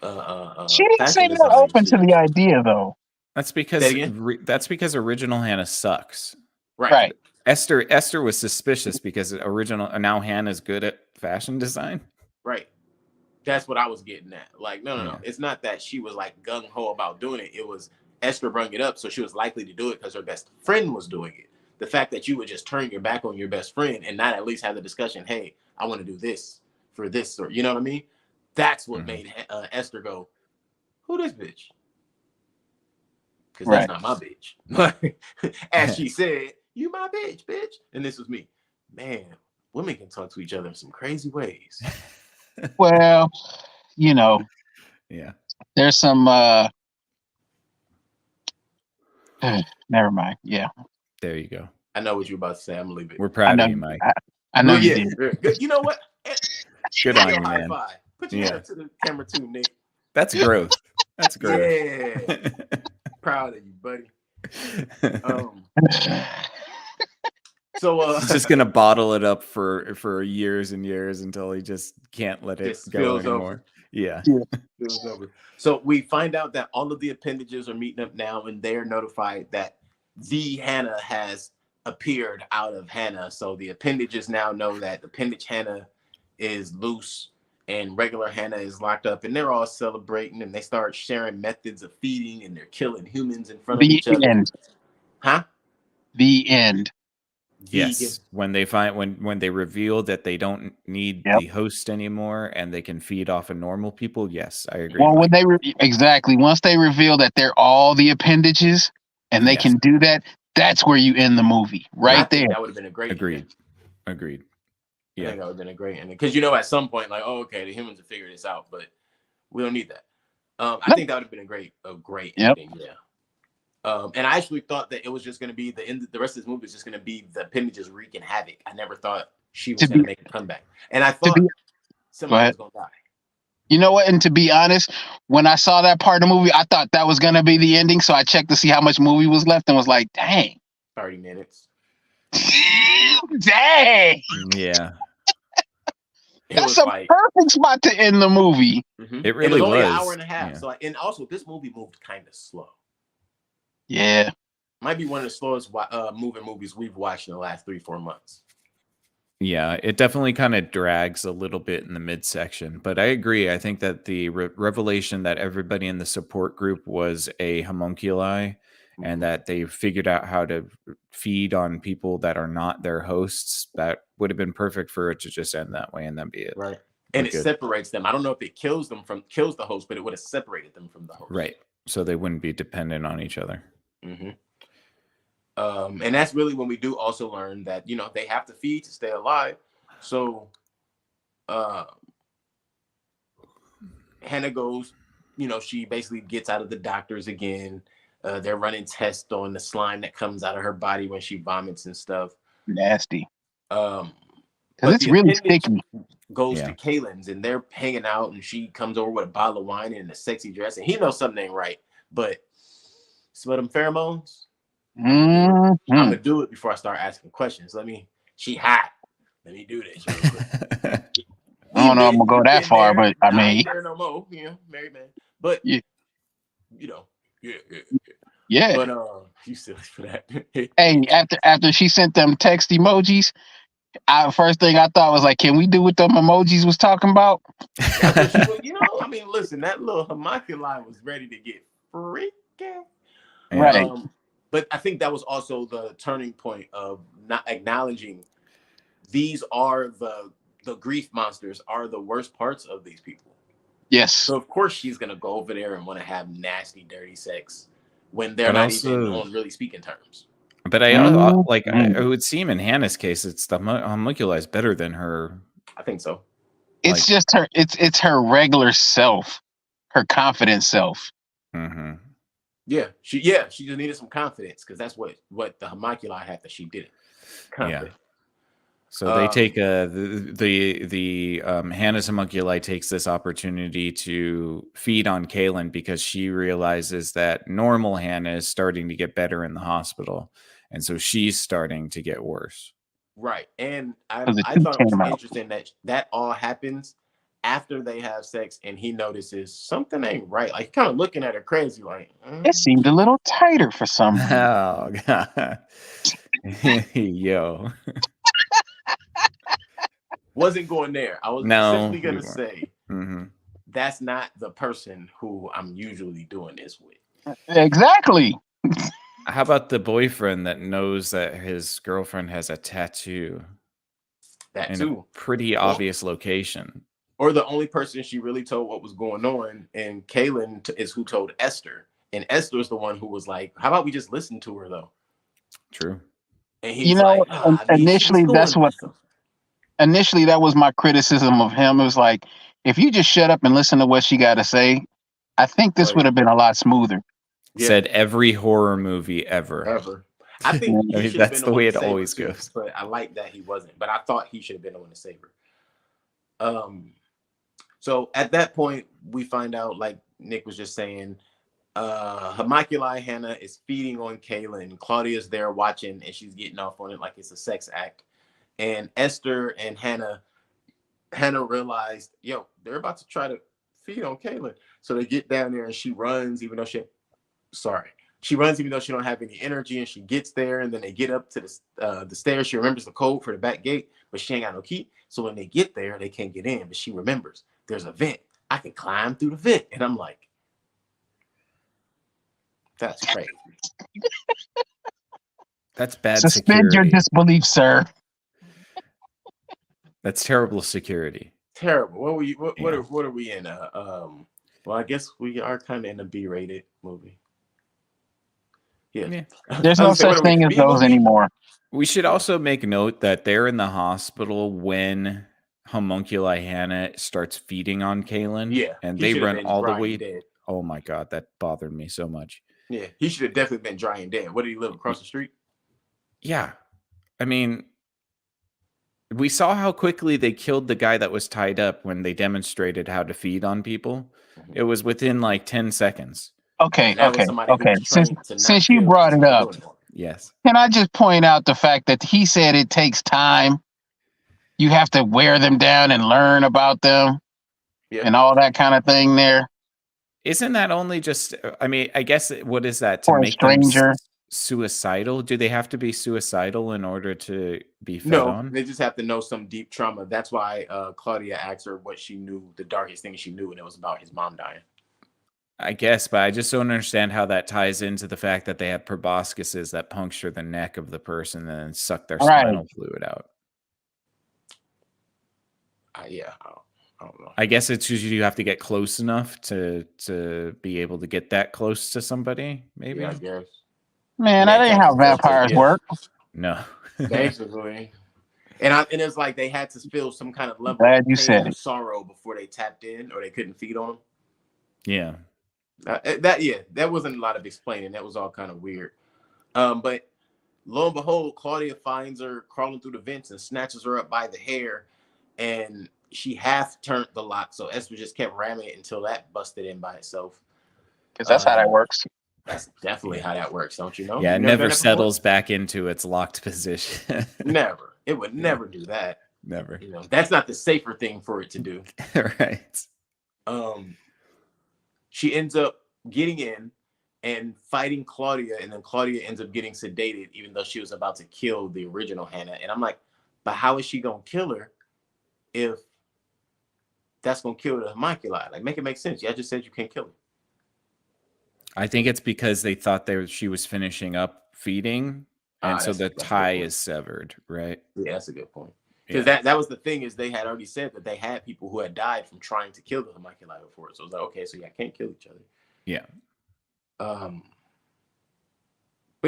She didn't fashion say they're design open to shit. the idea, though. That's Say it because again? that's because original Hannah sucks. Right. Right. Esther was suspicious because now Hannah's good at fashion design. Right. That's what I was getting at. Like, no. Yeah. It's not that she was like gung ho about doing it. It was Esther brought it up, so she was likely to do it because her best friend was doing it. The fact that you would just turn your back on your best friend and not at least have the discussion, hey, I want to do this for this, or you know what I mean? That's what made Esther go, who this bitch? Because that's not my bitch. As she said, you my bitch. And this was me. Man, women can talk to each other in some crazy ways. Well, Yeah. there's some never mind. Yeah. There you go. I know what you're about to say. I'm gonna leave it. We're proud of you, Mike. I know you did. Good. You know what? Good on you, high man. five. Put your hand up to the camera too, Nick. That's growth. That's growth. Yeah. Proud of you, buddy. So he's just gonna bottle it up for years and years until he just can't let it go anymore. Over. Yeah. Spills over. So we find out that all of the appendages are meeting up now, and they are notified that the Hannah has appeared out of Hannah. So the appendages now know that the appendage Hannah is loose and regular Hannah is locked up, and they're all celebrating, and they start sharing methods of feeding, and they're killing humans in front of each other. Huh? The end. Yes, when they reveal that they don't need the host anymore and they can feed off of normal people, yes, I agree. Well, when once they reveal that they're all the appendages and they can do that, that's where you end the movie, right there. That would have been a great. Agreed. Yeah, I think that would have been a great ending because at some point, like, oh, okay, the humans have figured this out, but we don't need that. I think that would have been a great ending. Yeah. And I actually thought that it was just going to be the end. The rest of this movie is just going to be the appendages wreaking havoc. I never thought she was going to make a comeback, and I thought somebody was going to die. You know what? And to be honest, when I saw that part of the movie, I thought that was going to be the ending. So I checked to see how much movie was left and was like, dang. 30 minutes. Dang. Yeah. That's a perfect spot to end the movie. Mm-hmm. It really was. Only an hour and a half. Yeah. So, and also, this movie moved kind of slow. Yeah. Might be one of the slowest moving movies we've watched in the last 3-4 months. Yeah, it definitely kind of drags a little bit in the midsection, but I agree. I think that the revelation that everybody in the support group was a homunculi and that they figured out how to feed on people that are not their hosts, that would have been perfect for it to just end that way and then be it. Right. And it separates them. I don't know if it kills the host, but it would have separated them from the host. Right. So they wouldn't be dependent on each other. Mm-hmm. And that's really when we do also learn that, they have to feed to stay alive. So Hannah goes, she basically gets out of the doctors again. They're running tests on the slime that comes out of her body when she vomits and stuff. Nasty. Because it's really sticky. Goes to Kaylin's and they're hanging out and she comes over with a bottle of wine and a sexy dress and he knows something ain't right, but smell them pheromones. Mm-hmm. I'm gonna do it before I start asking questions. She hot. Let me do this. I don't know. I'm gonna go that far, but I mean, there no more. Married man. But yeah. But you silly for that. Hey, after she sent them text emojis, first thing I thought was like, can we do what them emojis was talking about? Listen, that little homunculi was ready to get freaky. Right. But I think that was also the turning point of not acknowledging these are the grief monsters are the worst parts of these people. Yes. So of course she's gonna go over there and want to have nasty, dirty sex when they're not even on really speaking terms. But it would seem in Hannah's case, it's the homunculi is better than her. I think so. It's just her. It's her regular self, her confident self. Mm-hmm. Yeah, she just needed some confidence because that's what the homunculi had that she didn't. Confidence. Yeah. So they take the Hannah's homunculi takes this opportunity to feed on Kaylin because she realizes that normal Hannah is starting to get better in the hospital, and so she's starting to get worse. Right, and I thought it was interesting that all happens after they have sex and he notices something ain't right. Like kind of looking at her crazy, like It seemed a little tighter for some reason. Oh god. Yo. Wasn't going there. I was simply gonna say that's not the person who I'm usually doing this with. Exactly. How about the boyfriend that knows that his girlfriend has a tattoo? That in too. A pretty obvious location. Or the only person she really told what was going on, and Kaylin is who told Esther. And Esther's the one who was like, how about we just listen to her though? True. And he's like, initially that was my criticism of him. It was like, if you just shut up and listen to what she got to say, I think this would have been a lot smoother. Yeah. Said every horror movie ever. I think that's the way it always goes. But I like that he wasn't. But I thought he should have been the one to save her. So at that point, we find out, like Nick was just saying, Homunculi Hannah is feeding on Kaylin. Claudia's there watching, and she's getting off on it like it's a sex act. And Esther and Hannah realized, yo, they're about to try to feed on Kaylin. So they get down there, and she runs, even though she don't have any energy, and she gets there, and then they get up to the stairs. She remembers the code for the back gate, but she ain't got no key. So when they get there, they can't get in, but she remembers there's a vent. I can climb through the vent. And I'm like, that's crazy. That's bad Suspend security. your disbelief, sir. That's terrible security. Terrible. What are we in? Well, I guess we are kind of in a B-rated movie. Yeah. There's no such thing as those anymore. We should also make note that they're in the hospital when Homunculi Hannah starts feeding on Kaylin. Yeah. And they run all the way. Dead. Oh my God, that bothered me so much. Yeah, he should have definitely been dry and dead. What did he live across the street? Yeah. I mean, we saw how quickly they killed the guy that was tied up when they demonstrated how to feed on people. It was within like 10 seconds. Okay. Since you brought it up, yes. Can I just point out the fact that he said it takes time? You have to wear them down and learn about them and all that kind of thing there. Isn't that only just, I mean, I guess, what is that? To make them suicidal? Do they have to be suicidal in order to be fed on? No, they just have to know some deep trauma. That's why Claudia asked her what she knew, the darkest thing she knew, and it was about his mom dying. I guess, but I just don't understand how that ties into the fact that they have proboscises that puncture the neck of the person and then suck their spinal fluid out. I don't know. I guess it's usually you have to get close enough to be able to get that close to somebody, maybe. Yeah, I guess. Man, that ain't how vampires work. No. Basically. And it's like they had to feel some kind of level of pain or sorrow before they tapped in, or they couldn't feed on them. Yeah. That wasn't a lot of explaining. That was all kind of weird. But lo and behold, Claudia finds her crawling through the vents and snatches her up by the hair, and she half turned the lock. So Esther just kept ramming it until that busted in by itself. Because that's how that works. That's definitely how that works, don't you know? Yeah, it never settles back into its locked position. Never. It would never do that. Never. You know, that's not the safer thing for it to do. Right. She ends up getting in and fighting Claudia, and then Claudia ends up getting sedated, even though she was about to kill the original Hannah. And I'm like, but how is she gonna kill her if that's gonna kill the homunculi? Like, make it make sense. Yeah, I just said you can't kill her. I think it's because they thought she was finishing up feeding, and so the tie is severed, right? Yeah, that's a good point. Because that was the thing, is they had already said that they had people who had died from trying to kill the homunculi before. So it was like, okay, so can't kill each other. Yeah. But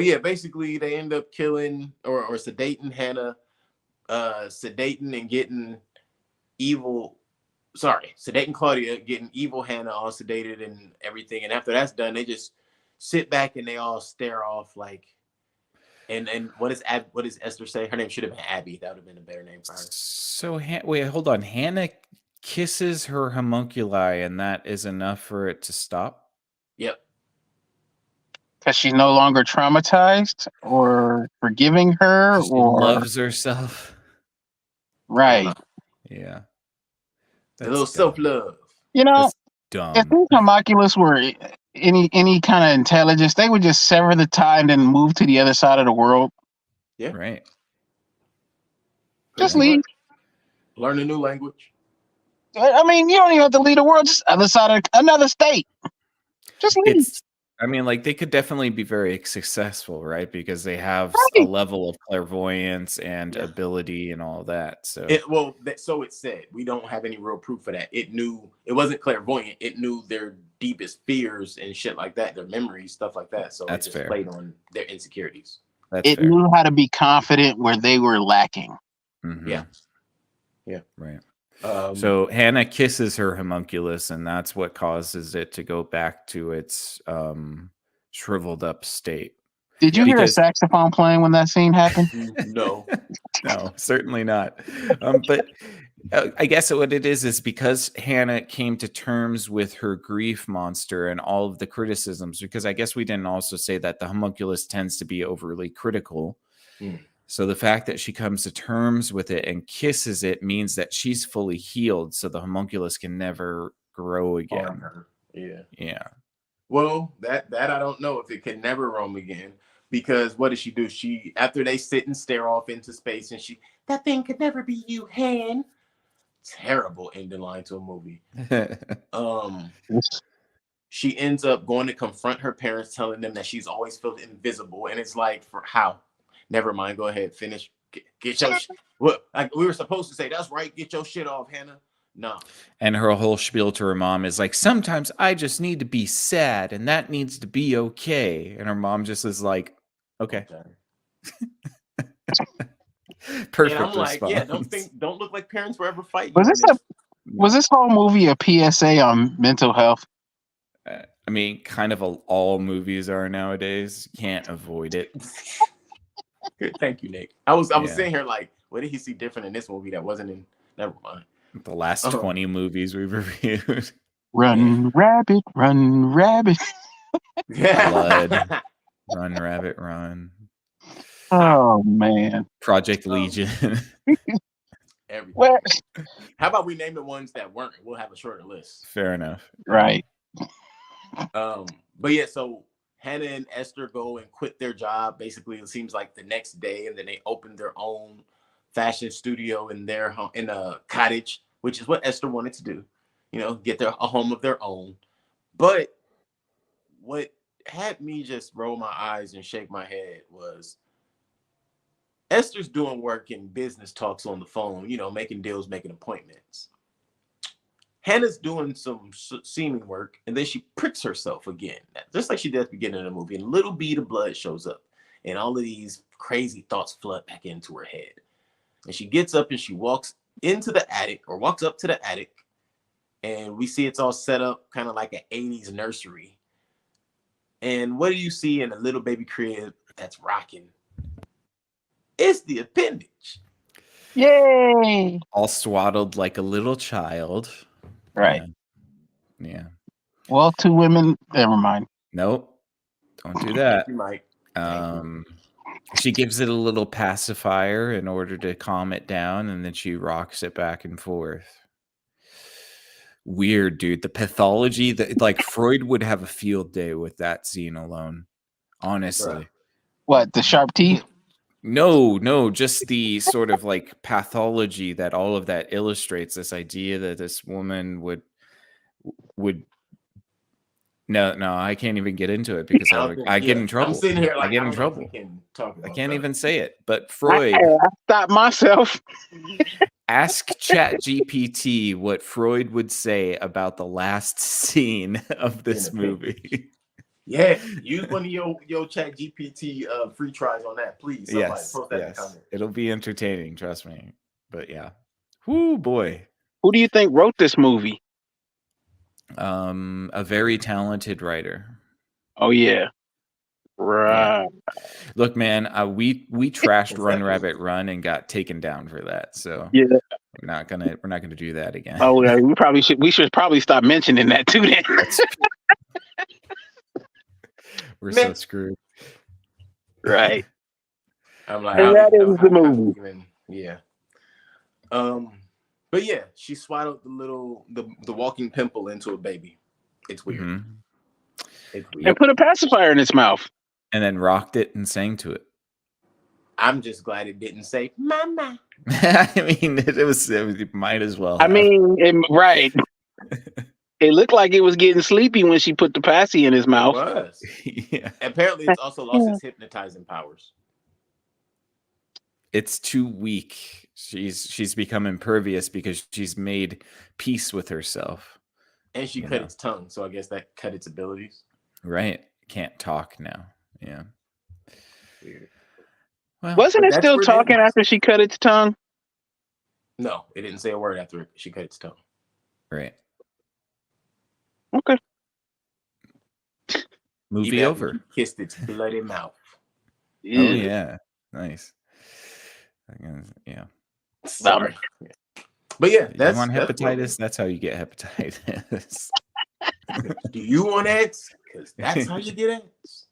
yeah, basically they end up killing or sedating Hannah, sedating and getting sedating Claudia, getting evil Hannah all sedated and everything. And after that's done, they just sit back and they all stare off like. And what does Esther say? Her name should have been Abby. That would have been a better name for her. So wait, hold on. Hannah kisses her homunculi, and that is enough for it to stop? Yep. Because she's no longer traumatized or forgiving her, she loves herself. Right. Yeah. A little That's dumb. self-love. You know, That's if dumb. these homunculus were any kind of intelligence, they would just sever the tie and then move to the other side of the world. Yeah. Right. Just Pretty leave. smart. Learn a new language. I mean, you don't even have to leave the world. Just other side of another state. Just leave. It's, I mean, like they could definitely be very successful, right? Because they have a Right. level of clairvoyance and Yeah. ability and all that. So So it said. We don't have any real proof of that. It knew. It wasn't clairvoyant. It knew their deepest fears and shit like that, their memories, stuff like that. So That's it just fair. played on their insecurities. That's It fair. knew how to be confident where they were lacking. Mhm. Yeah. Right. So So Hannah kisses her homunculus, and that's what causes it to go back to its shriveled up state. Did you hear a Because saxophone playing when that scene happened? no. no, certainly not. But I guess what it is because Hannah came to terms with her grief monster and all of the criticisms. Because I guess we didn't also say that the homunculus tends to be overly critical. Mm. So the fact that she comes to terms with it and kisses it means that she's fully healed. So the homunculus can never grow again. Yeah. Yeah. Well, that I don't know if it can never roam again. Because what does she do? She, after they sit and stare off into space, and that thing could never be you, Han. Terrible ending line to a movie. She ends up going to confront her parents, telling them that she's always felt invisible, and it's like, for how? Never mind. Go ahead, finish. Get your what? We were supposed to say that's right. Get your shit off, Hannah. No. And her whole spiel to her mom is like, sometimes I just need to be sad, and that needs to be okay. And her mom just is like, okay. Perfect And I'm like, response. yeah, don't look like parents were ever fighting. Was this whole movie a PSA on mental health? I mean, kind of all movies are nowadays. Can't avoid it. Good, thank you, Nick. I was sitting here like, what did he see different in this movie that wasn't in? Never mind. The last 20 movies we've reviewed. Run, rabbit, run, rabbit. Yeah. Run, rabbit, run. Oh man. Project Legion. Everything. Well, how about we name the ones that weren't? We'll have a shorter list. Fair enough. Right. But yeah, so Hannah and Esther go and quit their job. Basically, it seems like the next day, and then they open their own fashion studio in their home, in a cottage, which is what Esther wanted to do. You know, get a home of their own. But what had me just roll my eyes and shake my head was Esther's doing work in business talks on the phone, you know, making deals, making appointments. Hannah's doing some seeming work, and then she pricks herself again, just like she did at the beginning of the movie. And a little bead of blood shows up, and all of these crazy thoughts flood back into her head. And she gets up and she walks into the attic, or walks up to the attic, and we see it's all set up kind of like an 80s nursery. And what do you see in a little baby crib that's rocking? It's the appendage. Yay! All swaddled like a little child. Right. Yeah. Well, two women. Never mind. Nope. Don't do that. You might. She gives it a little pacifier in order to calm it down, and then she rocks it back and forth. Weird, dude. The pathology that, like, Freud would have a field day with that scene alone. Honestly. Right. What, the sharp teeth? No, just the sort of like pathology that all of that illustrates, this idea that this woman would no, I can't even get into it because I get in trouble. I'm sitting here like, I get in trouble. We can talk about I can't that. even say it. But Freud, I stopped myself. ask ChatGPT what Freud would say about the last scene of this movie. Yeah, use one of your ChatGPT free tries on that, please. Somebody post that in the comments. It'll be entertaining, trust me. But yeah, whoo boy. Who do you think wrote this movie? A very talented writer. Oh yeah, right. Yeah. Look, man, we trashed Run Rabbit Run and got taken down for that. So yeah, we're not gonna do that again. Oh, yeah, we should probably stop mentioning that too. Then we're so screwed. Right. I'm like, that is the movie. Yeah. But yeah, she swaddled the walking pimple into a baby. It's weird. Mm-hmm. It's weird. And put a pacifier in its mouth. And then rocked it and sang to it. I'm just glad it didn't say "mama." I mean, it might as well. I mean, right. It looked like it was getting sleepy when she put the passy in his It mouth. was. Yeah. Apparently, it's also lost its hypnotizing powers. It's too weak. She's become impervious because she's made peace with herself. And she cut its tongue, so I guess that cut its abilities. Right. Can't talk now. Yeah. Weird. Well, wasn't it still talking after she cut its tongue? No, it didn't say a word after she cut its tongue. Right. Okay. Movie over. Kissed its bloody mouth. Yeah. Oh yeah, nice. Yeah. Sorry. But yeah, you want hepatitis? That's how you get hepatitis. Do you want AIDS? Because that's how you get AIDS.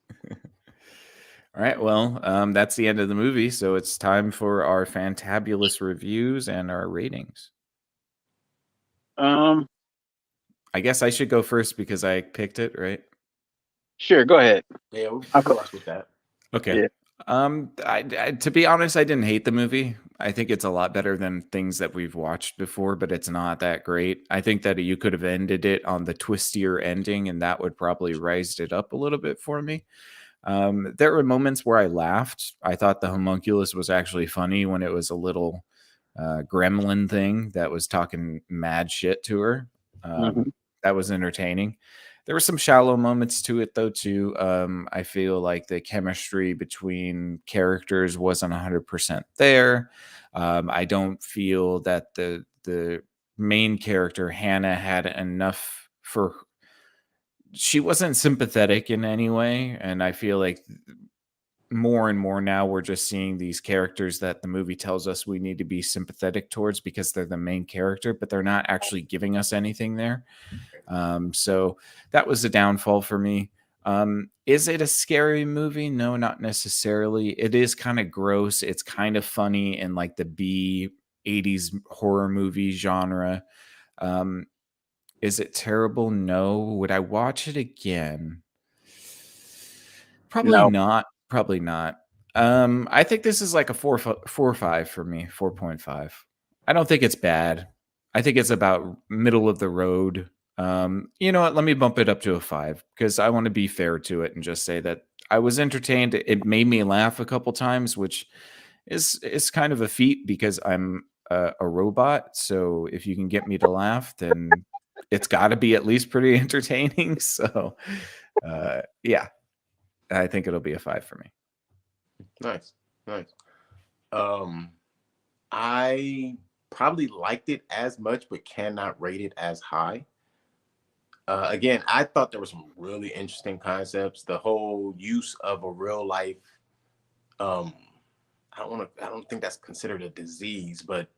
All right. Well, that's the end of the movie. So it's time for our fantabulous reviews and our ratings. I guess I should go first because I picked it, right? Sure, go ahead. Yeah, I'll go with that. Okay. Yeah. To be honest, I didn't hate the movie. I think it's a lot better than things that we've watched before, but it's not that great. I think that you could have ended it on the twistier ending, and that would probably raised it up a little bit for me. There were moments where I laughed. I thought the homunculus was actually funny when it was a little gremlin thing that was talking mad shit to her. That was entertaining. There were some shallow moments to it, though, too. I feel like the chemistry between characters wasn't 100% there. I don't feel that the main character, Hannah, had enough for... She wasn't sympathetic in any way, and I feel like more and more now we're just seeing these characters that the movie tells us we need to be sympathetic towards because they're the main character, but they're not actually giving us anything there. So that was a downfall for me. Is it a scary movie? No, not necessarily. It is kind of gross. It's kind of funny in like the B 80s horror movie genre. Is it terrible? No. Would I watch it again? Probably not. Probably not. I think this is like a 4 or 5 for me, 4.5. I don't think it's bad. I think it's about middle of the road. You know what? Let me bump it up to a 5 because I want to be fair to it and just say that I was entertained. It made me laugh a couple times, which is kind of a feat because I'm a robot. So if you can get me to laugh, then it's got to be at least pretty entertaining. So, yeah. I think it'll be a 5 for me. Nice. I probably liked it as much, but cannot rate it as high. Again, I thought there were some really interesting concepts. The whole use of a real life, I don't think that's considered a disease, but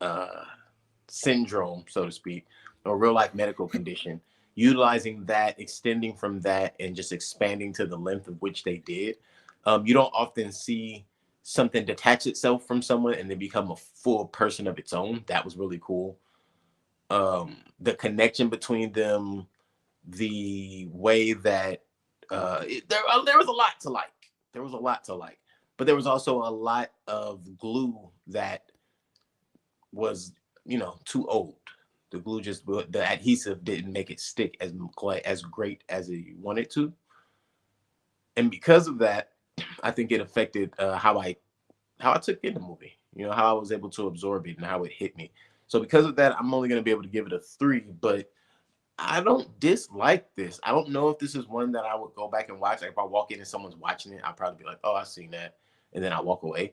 syndrome, so to speak, a real life medical condition. Utilizing that, extending from that, and just expanding to the length of which they did. You don't often see something detach itself from someone and then become a full person of its own. That was really cool. The connection between them, the way that there was a lot to like. There was a lot to like, but there was also a lot of glue that was, too old. The glue the adhesive didn't make it stick as great as it wanted to. And because of that, I think it affected how I took in the movie, how I was able to absorb it and how it hit me. So because of that, I'm only going to be able to give it a 3, but I don't dislike this. I don't know if this is one that I would go back and watch. Like if I walk in and someone's watching it, I'll probably be like, oh, I've seen that. And then I walk away.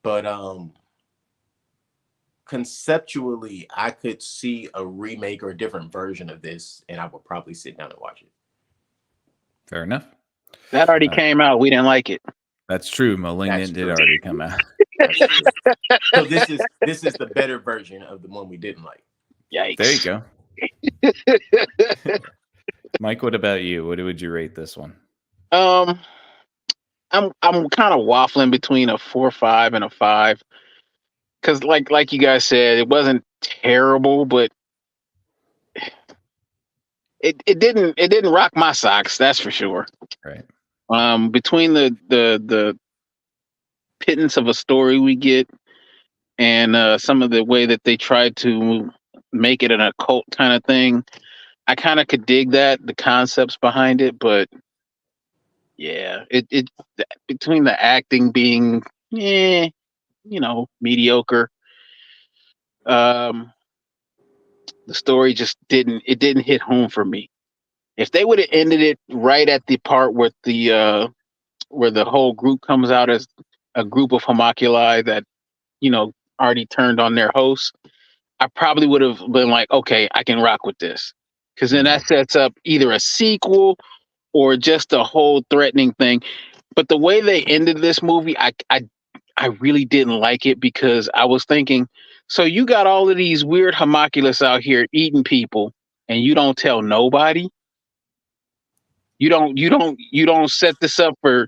But conceptually, I could see a remake or a different version of this, and I would probably sit down and watch it. Fair enough. That already came out. We didn't like it. That's true. Malignant did already come out. So this is the better version of the one we didn't like. Yikes. There you go. Mike, what about you? What would you rate this one? I'm kind of waffling between a 4.5 and a 5. because like you guys said, it wasn't terrible, but it didn't rock my socks. That's for sure. Right. Between the pittance of a story we get and some of the way that they tried to make it an occult kind of thing, I kind of could dig that, the concepts behind it, but yeah, it between the acting being mediocre, um, the story just didn't hit home for me. If they would have ended it right at the part where the whole group comes out as a group of homoculi that already turned on their host, I probably would have been like, okay, I can rock with this, because then that sets up either a sequel or just a whole threatening thing. But the way they ended this movie, I really didn't like it, because I was thinking, so you got all of these weird homunculus out here eating people, and you don't tell nobody. You don't set this up for.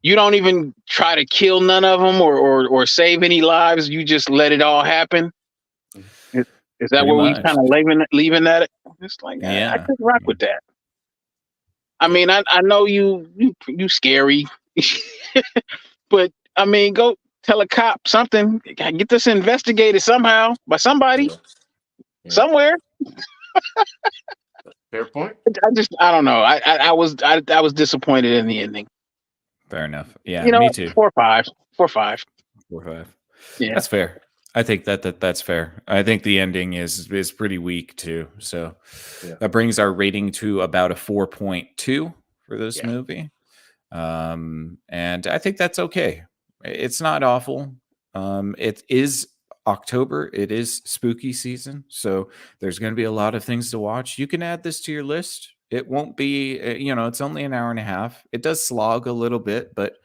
You don't even try to kill none of them or save any lives. You just let it all happen. Is that Pretty where we much. kind of leaving that? It's like I could rock with that. I mean, I know you scary, but I mean, go tell a cop something. Get this investigated somehow by somebody somewhere. Fair point. I don't know. I was disappointed in the ending. Fair enough. Yeah, me too. 4 or 5. 4 or 5. 4 or 5. Yeah, that's fair. I think that's fair. I think the ending is pretty weak too. So that brings our rating to about a 4.2 for this movie. And I think that's okay. It's not awful. It is October. It is spooky season. So there's going to be a lot of things to watch. You can add this to your list. It won't be, it's only an hour and a half. It does slog a little bit, but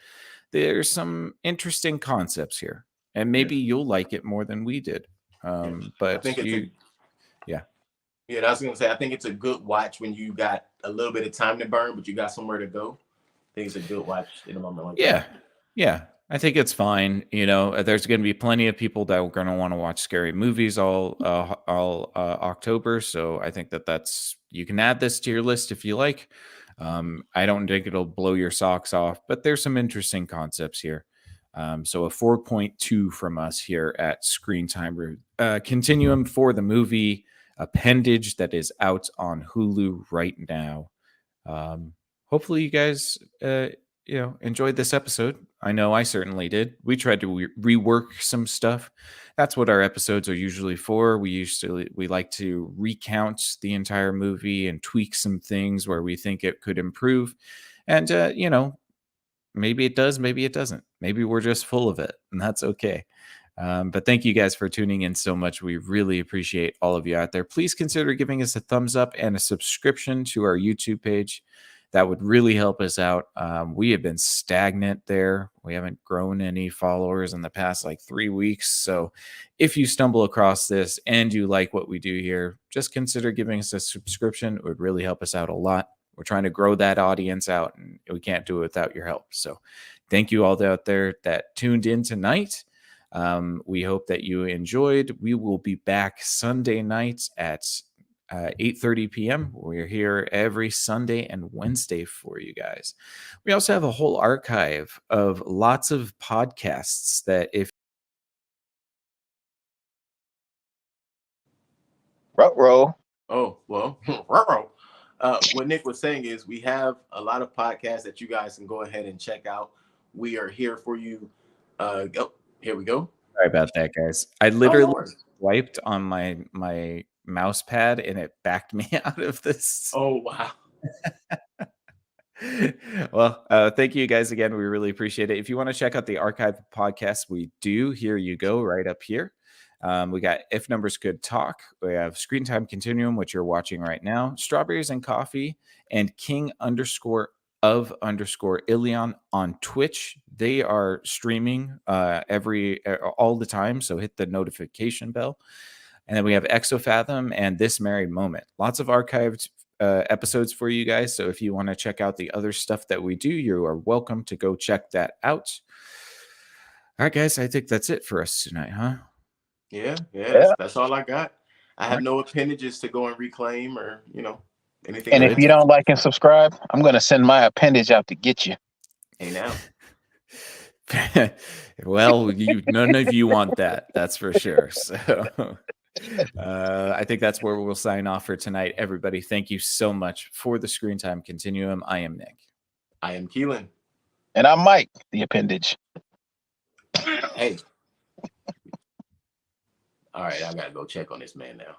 there's some interesting concepts here. And maybe you'll like it more than we did. But I think I was going to say, I think it's a good watch when you got a little bit of time to burn, but you got somewhere to go. I think it's a good watch in a moment like that. Yeah. I think it's fine. There's going to be plenty of people that are going to want to watch scary movies all October. So I think that's, you can add this to your list if you like. I don't think it'll blow your socks off, but there's some interesting concepts here. So a 4.2 from us here at Screen Time Continuum for the movie Appendage that is out on Hulu right now. Hopefully you guys enjoyed this episode. I know I certainly did. We tried to rework some stuff. That's what our episodes are usually for. We like to recount the entire movie and tweak some things where we think it could improve. And maybe it does, maybe it doesn't. Maybe we're just full of it, and that's okay. But thank you guys for tuning in so much. We really appreciate all of you out there. Please consider giving us a thumbs up and a subscription to our YouTube page. That would really help us out. We have been stagnant there. We haven't grown any followers in the past 3 weeks. So if you stumble across this and you like what we do here, just consider giving us a subscription. It would really help us out a lot. We're trying to grow that audience out, and we can't do it without your help. So thank you all out there that tuned in tonight. We hope that you enjoyed. We will be back Sunday nights at 8:30 p.m. We're here every Sunday and Wednesday for you guys. We also have a whole archive of lots of podcasts that if Ruh-roh. Oh, well, ruh-roh. What Nick was saying is we have a lot of podcasts that you guys can go ahead and check out. We are here for you. Here we go. Sorry about that, guys. I literally swiped on my mouse pad and it backed me out of this. Oh, wow. Well, thank you guys again. We really appreciate it. If you want to check out the archive podcasts, we do. Here you go, right up here. We got If Numbers Could Talk. We have Screen Time Continuum, which you're watching right now, Strawberries and Coffee, and King_of_Ilion on Twitch. They are streaming all the time, so hit the notification bell. And then we have Exofathom and This Married Moment. Lots of archived episodes for you guys. So if you want to check out the other stuff that we do, you are welcome to go check that out. All right, guys, I think that's it for us tonight, huh? Yeah, Yeah. that's all I got. I have no appendages to go and reclaim or anything And of if that you Good. don't nature. like and subscribe, I'm gonna send my appendage out to get you. Hey now. Well, none of you want that. That's for sure. So I think that's where we'll sign off for tonight. Everybody, thank you so much for the Screen Time Continuum. I am Nick. I am Keelan. And I'm Mike, the appendage. Hey. All right, I gotta go check on this man now.